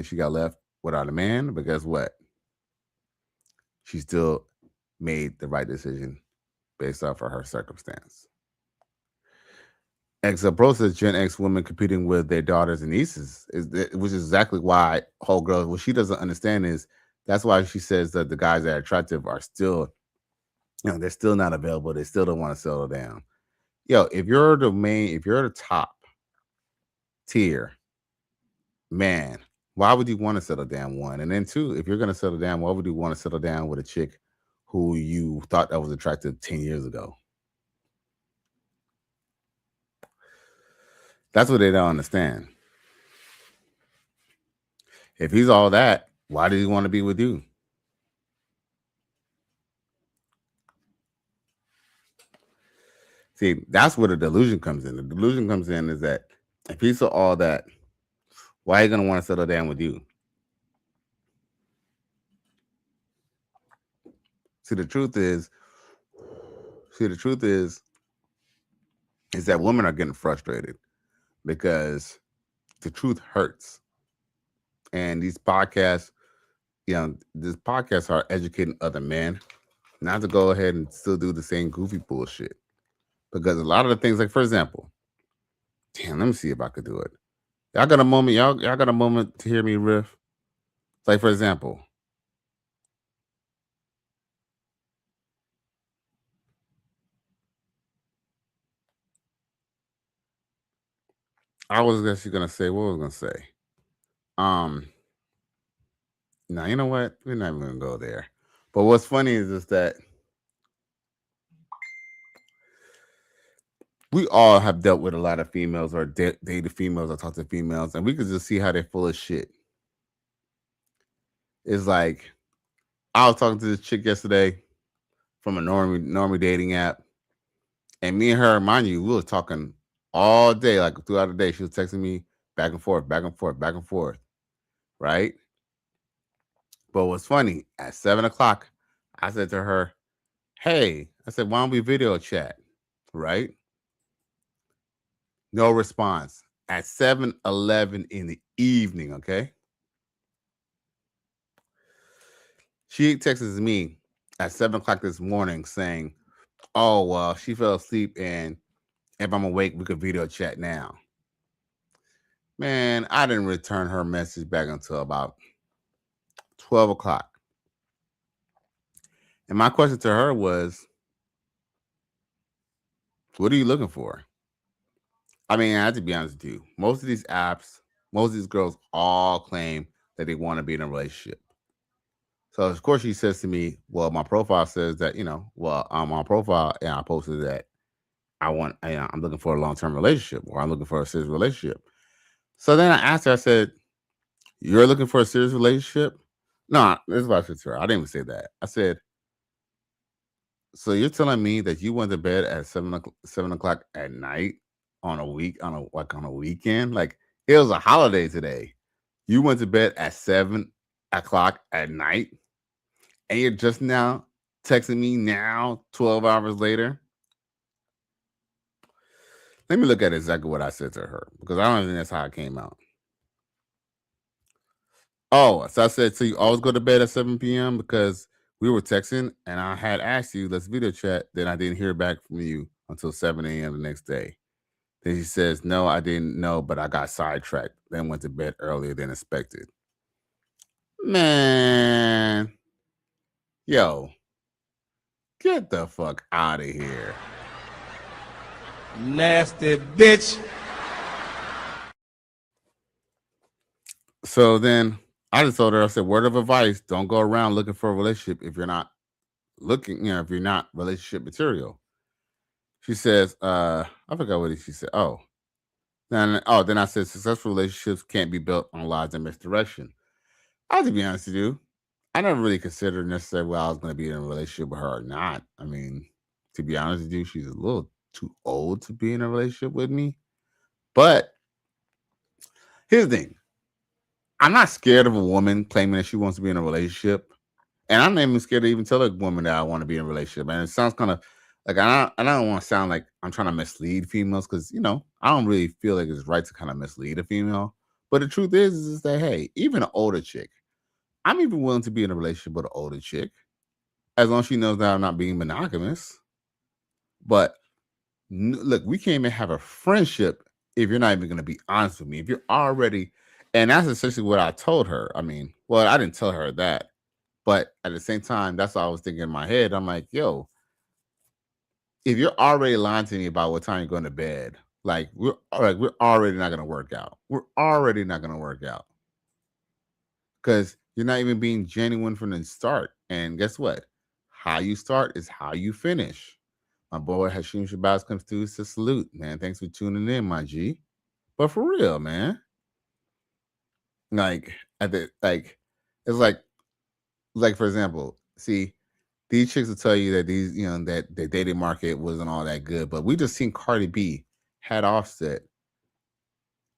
she got left without a man. But guess what? She still made the right decision based off of her circumstance. Pro says Gen X women competing with their daughters and nieces, which is exactly why whole girl. What she doesn't understand is that's why she says that the guys that are attractive are still, they're still not available. They still don't want to settle down. Yo, if you're the top tier man, why would you want to settle down? One, and then two, if you're gonna settle down, why would you want to settle down with a chick who you thought that was attractive 10 years ago? That's what they don't understand. If he's all that, why does he want to be with you? See, that's where the delusion comes in. The delusion comes in is that if he's all that, why are you going to want to settle down with you? See, the truth is that women are getting frustrated because the truth hurts. And these podcasts, are educating other men not to go ahead and still do the same goofy bullshit. Because a lot of the things, like, for example, let me see if I could do it. Y'all got a moment? Y'all got a moment to hear me riff? Like, for example, I was actually gonna say, what was I gonna say? Now you know what? We're not even gonna go there. But what's funny is that we all have dealt with a lot of females or dated females or talked to females, and we can just see how they're full of shit. It's like I was talking to this chick yesterday from a normie dating app, and me and her, mind you, we were talking all day, like throughout the day. She was texting me back and forth, back and forth, back and forth, right? But what's funny, at 7:00, I said to her, "Hey," I said, "why don't we video chat?" Right? No response. At 7:11 in the evening, okay? She texts me at 7:00 this morning saying, "Oh, well, she fell asleep, and if I'm awake, we could video chat now." Man, I didn't return her message back until about 12:00. And my question to her was, what are you looking for? I mean, I have to be honest with you. Most of these apps, most of these girls all claim that they want to be in a relationship. So of course she says to me, "Well, my profile says that, on my profile, and I posted that I'm looking for a long-term relationship, or I'm looking for a serious relationship." So then I asked her, I said, "You're looking for a serious relationship?" No, this is what I said to her. I didn't even say that. I said, "So you're telling me that you went to bed at 7:00 at night on a weekend? Like it was a holiday today. You went to bed at 7:00 at night, and you're just now texting me now, 12 hours later?" Let me look at exactly what I said to her, because I don't think that's how it came out. Oh, so I said, "So you always go to bed at 7 p.m. because we were texting and I had asked you, let's video chat. Then I didn't hear back from you until 7 a.m. the next day." Then she says, "No, I didn't know, but I got sidetracked. Then went to bed earlier than expected." Man, yo, get the fuck out of here. Nasty bitch. So then I just told her, I said, word of advice, don't go around looking for a relationship if you're not if you're not relationship material. She says, I forgot what she said. Then I said successful relationships can't be built on lies and misdirection. I have to be honest with you. I never really considered necessarily whether I was going to be in a relationship with her or not. I mean, to be honest with you, she's a little too old to be in a relationship with me. But here's the thing. I'm not scared of a woman claiming that she wants to be in a relationship. And I'm not even scared to even tell a woman that I want to be in a relationship. And it sounds kind of like I don't want to sound like I'm trying to mislead females, because I don't really feel like it's right to kind of mislead a female. But the truth is that, hey, even an older chick, I'm even willing to be in a relationship with an older chick, as long as she knows that I'm not being monogamous. But look, we can't even have a friendship if you're not even going to be honest with me. If you're already, and that's essentially what I told her. I mean, well, I didn't tell her that, but at the same time, that's what I was thinking in my head. I'm like, yo, if you're already lying to me about what time you're going to bed, like we're already not going to work out. We're already not going to work out, because you're not even being genuine from the start. And guess what? How you start is how you finish. My boy Hashim Shabazz comes through to salute, man. Thanks for tuning in, my G. But for real, man. Like it's like for example, see, these chicks will tell you that that the dating market wasn't all that good, but we just seen Cardi B had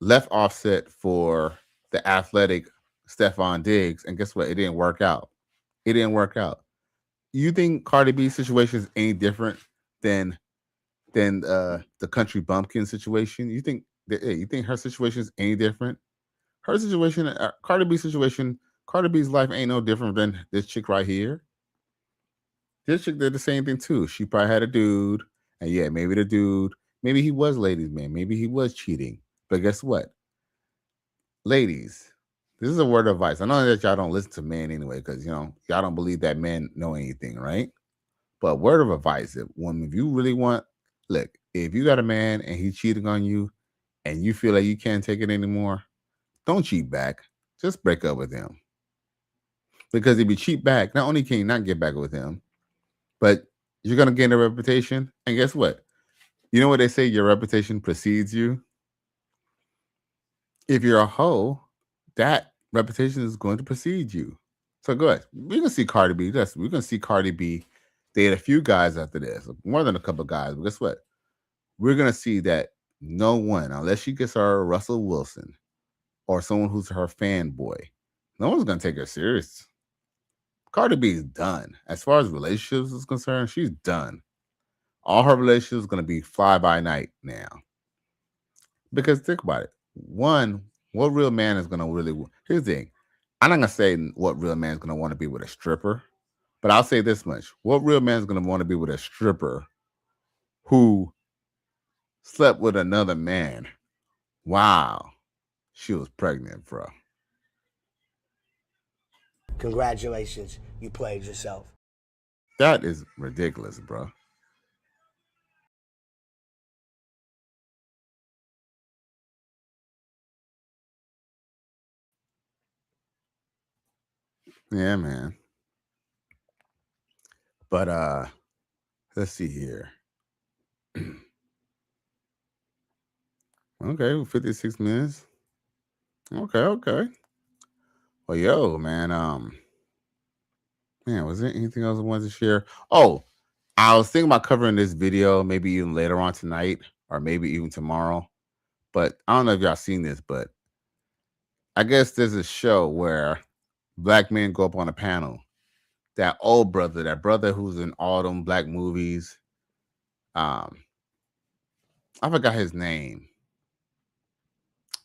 left Offset for the athletic Stephon Diggs, and guess what? It didn't work out. It didn't work out. You think Cardi B's situation is any different than the country bumpkin situation? You think her situation is any different? Her situation, Cardi B's situation, Cardi B's life ain't no different than this chick right here. This chick did the same thing too. She probably had a dude, and yeah, maybe the dude, maybe he was ladies' man, maybe he was cheating. But guess what, ladies, this is a word of advice. I know that y'all don't listen to men anyway, because y'all don't believe that men know anything, right? But word of advice, if you really want, look, if you got a man and he's cheating on you, and you feel like you can't take it anymore, don't cheat back. Just break up with him. Because if you cheat back, not only can you not get back with him, but you're going to gain a reputation. And guess what? You know what they say? Your reputation precedes you. If you're a hoe, that reputation is going to precede you. So go ahead. We're gonna see Cardi B. We're gonna see Cardi B date a few guys after this, more than a couple of guys. But guess what? We're gonna see that no one, unless she gets her Russell Wilson or someone who's her fanboy, no one's gonna take her serious. Cardi B is done. As far as relationships is concerned, she's done. All her relationships are gonna be fly by night now. Because think about it. One, what real man is gonna really? Here's the thing. I'm not gonna say what real man is gonna want to be with a stripper, but I'll say this much: what real man is gonna want to be with a stripper who slept with another man? Wow, she was pregnant, bro. Congratulations, you played yourself. That is ridiculous, bro. Yeah, man. But let's see here. Okay, 56 minutes. Okay. Well, yo, man. Man, was there anything else I wanted to share? Oh, I was thinking about covering this video maybe even later on tonight or maybe even tomorrow. But I don't know if y'all seen this, but I guess there's a show where black men go up on a panel. That old brother, that brother who's in all them black movies. I forgot his name.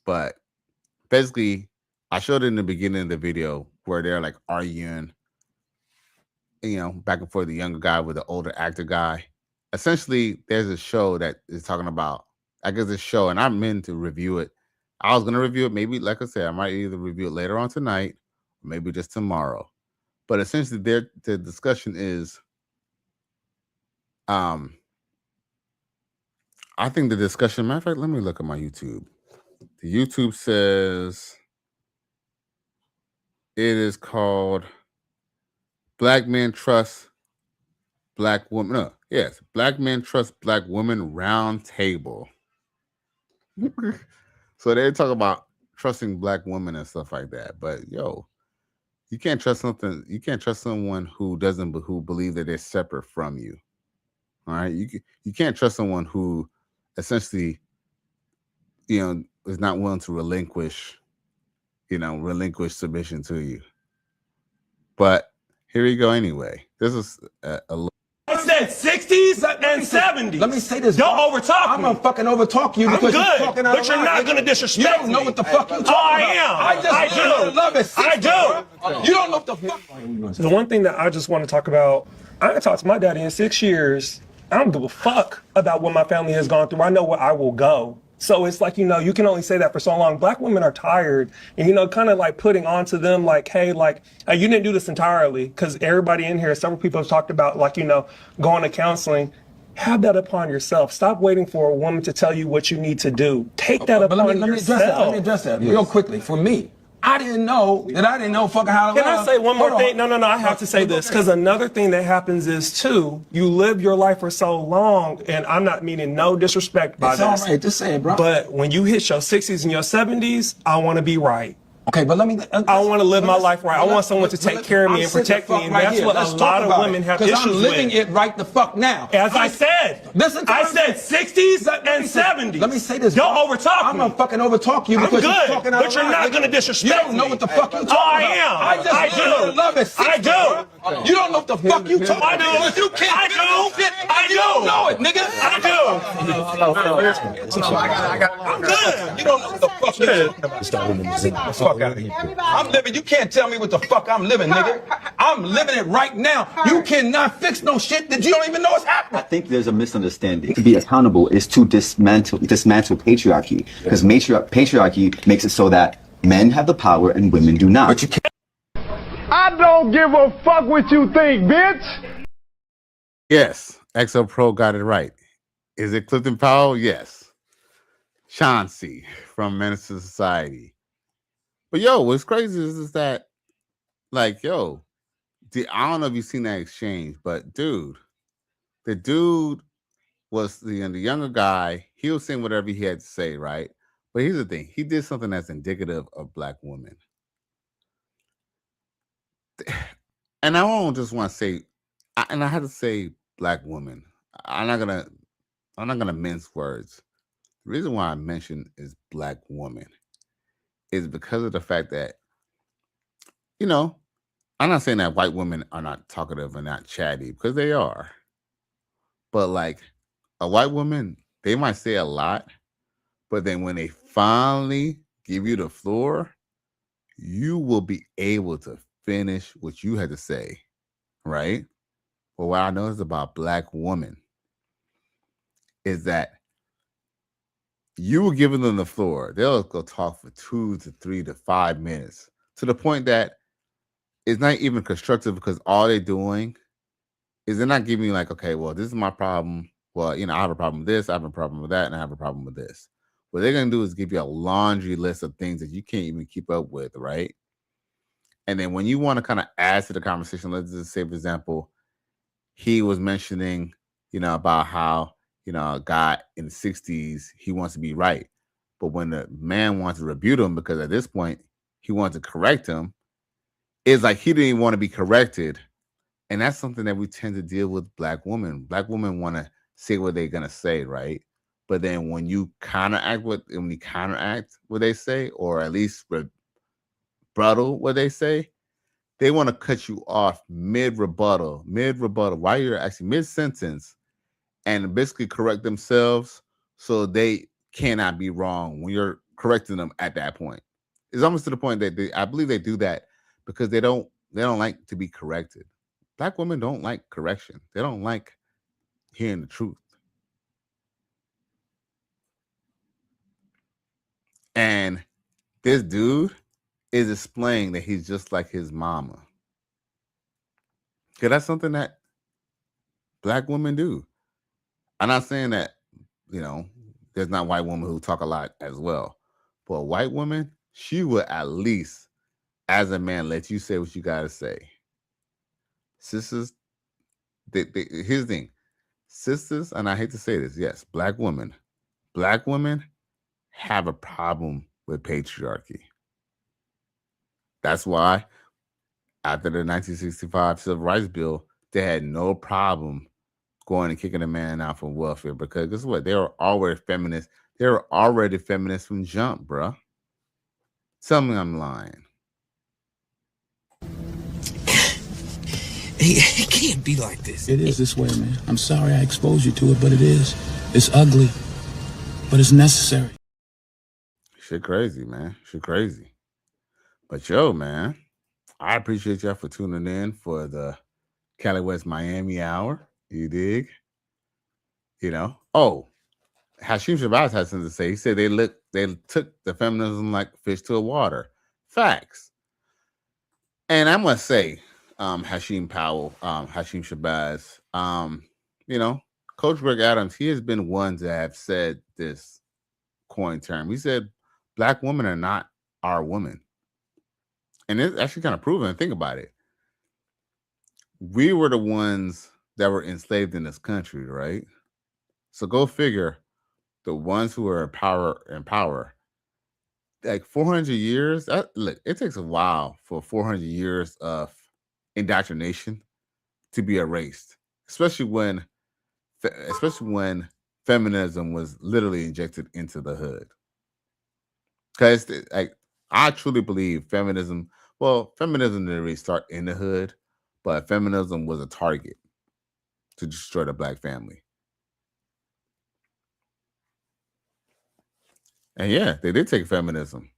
But basically, I showed it in the beginning of the video where they're like arguing, back and forth, the younger guy with the older actor guy. Essentially, there's a show that is talking about, I guess, this show, and I'm meant to review it. I was going to review it, maybe, like I said, I might either review it later on tonight, or maybe just tomorrow. But essentially, the discussion is, I think the discussion, matter of fact, let me look at my YouTube. The YouTube says it is called Black Men Trust Black Women. No, yes, Black Men Trust Black Women Round Table. So they talk about trusting black women and stuff like that. But yo, you can't trust something. You can't trust someone who believe that they're separate from you. All right, you can't trust someone who essentially, is not willing to relinquish submission to you. But here we go anyway. This is a I said 60s and 70s. Let me say this. Don't overtalk me. I'm gonna fucking overtalk you because I'm good, you're talking out but you're not gonna disrespect You don't know what the fuck you're talking I about. I do. Love it. I do. You don't know what the fuck. The one thing that I just want to talk about, I haven't talked to my daddy in 6 years. I don't give a fuck about what my family has gone through. I know where I will go. So it's like, you can only say that for so long. Black women are tired and, kind of like putting onto them like, hey, you didn't do this entirely, because everybody in here, several people have talked about going to counseling. Have that upon yourself. Stop waiting for a woman to tell you what you need to do. Take that upon yourself. Let me address that real quickly. For me, I didn't know fucking how to Can I say one more thing? No, I have to say this, because another thing that happens is, too, you live your life for so long, and I'm not meaning no disrespect by this. It's all right, just say it, bro. But when you hit your 60s and your 70s, I want to be right. Okay, but let me. I want to live my life right. I want someone to take care of me and protect me, and that's what a lot of women have issues with. I'm living it right the fuck now. As I said, I said 60s and 70s. Let me say this. Don't overtalk me. I'm gonna fucking overtalk you because you're talking out but you're not gonna disrespect me. You don't know what the fuck you talking about. I do. Love it. I do. You don't know what the fuck you talking about. I do. You can't do shit. You don't know it, nigga. I do. I'm good. You don't know what the fuck you're talking about. Get the fuck out of here. I'm living. You can't tell me what the fuck I'm living, nigga. I'm living it right now. You cannot fix no shit that you don't even know is happening. I think there's a misunderstanding. To be accountable is to dismantle patriarchy, because patriarchy makes it so that men have the power and women do not. But you can't. I don't give a fuck what you think, bitch. Yes, XO Pro got it right. Is it Clifton Powell? Yes. Chauncey from Menace to Society. But yo, what's crazy is that, I don't know if you've seen that exchange, but dude, the dude was the younger guy. He was saying whatever he had to say, right? But here's the thing: he did something that's indicative of black women, and I don't just want to say, and I had to say black women. I'm not gonna, I'm not gonna mince words. The reason why I mention is black woman is because of the fact that you know I'm not saying that white women are not talkative and not chatty because they are, but like a white woman, they might say a lot, but then when they finally give you the floor, you will be able to finish what you had to say, right? But what I noticed about black women is that you were giving them the floor. They'll go talk for 2 to 3 to 5 minutes to the point that it's not even constructive because all they're doing is they're not giving you like, okay, well, this is my problem. Well, I have a problem with this, I have a problem with that, and I have a problem with this. What they're going to do is give you a laundry list of things that you can't even keep up with, right? And then when you want to kind of add to the conversation, let's just say, for example, he was mentioning, about how, a guy in the 60s, he wants to be right. But when the man wants to rebuke him, because at this point, he wants to correct him, it's like he didn't even want to be corrected. And that's something that we tend to deal with black women. Black women want to say what they're going to say, right? But then when you counteract what they say, or at least rebuttal what they say, they want to cut you off mid-rebuttal, while you're actually mid-sentence, and basically correct themselves so they cannot be wrong when you're correcting them at that point. It's almost to the point that I believe they do that because they don't like to be corrected. Black women don't like correction. They don't like hearing the truth. And this dude is displaying that he's just like his mama. Because that's something that black women do. I'm not saying that, there's not white women who talk a lot as well. But a white woman, she will at least, as a man, let you say what you got to say. Sisters, here's the thing. Sisters, and I hate to say this, yes, black women have a problem with patriarchy. That's why after the 1965 Civil Rights Bill, they had no problem going and kicking a man out from welfare because guess what? They were already feminists. They were already feminists from jump, bruh. Tell me I'm lying. It can't be like this. It is this way, man. I'm sorry I exposed you to it, but it is. It's ugly, but it's necessary. Shit crazy, man. Shit crazy. But yo, man, I appreciate y'all for tuning in for the Cali West Miami Hour. You dig? Oh, Hashim Shabazz has something to say. He said they took the feminism like fish to a water. Facts. And I must say, Hashim Shabazz, Coach Greg Adams, he has been one to have said this coin term. He said, black women are not our women. And it's actually kind of proven. Think about it. We were the ones that were enslaved in this country, right? So go figure, the ones who are in power, like 400 years. Look, it takes a while for 400 years of indoctrination to be erased, especially when feminism was literally injected into the hood. Because I truly believe feminism didn't really start in the hood, but feminism was a target to destroy the black family. And yeah, they did take feminism.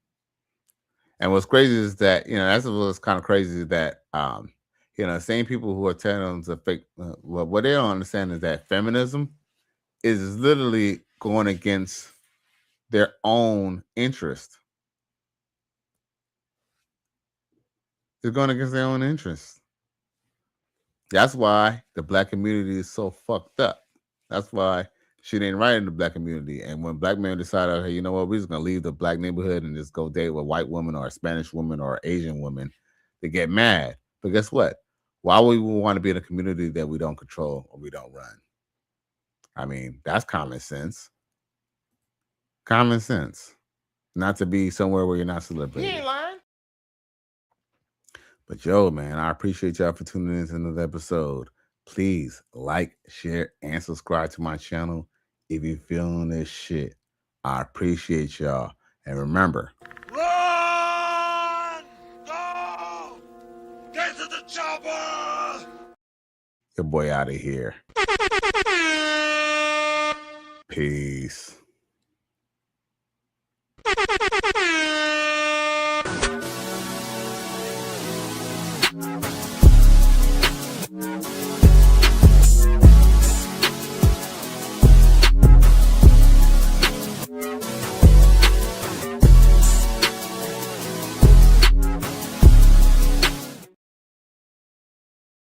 And what's crazy is that, that's what's kind of crazy is that, same people who are telling them to fake, what they don't understand is that feminism is literally going against their own interest. They're going against their own interest. That's why the black community is so fucked up. That's why shit ain't right in the black community. And when black men decided, hey, you know what, we're just going to leave the black neighborhood and just go date with a white woman or a Spanish woman or Asian woman, they get mad. But guess what? Why would we want to be in a community that we don't control or we don't run? I mean, that's common sense. Common sense. Not to be somewhere where you're not He celebrated. ain't lying. But yo, man, I appreciate y'all for tuning in to another episode. Please like, share, and subscribe to my channel if you're feeling this shit. I appreciate y'all. And remember, Run! Go! Get to the chopper! your boy out of here. Peace.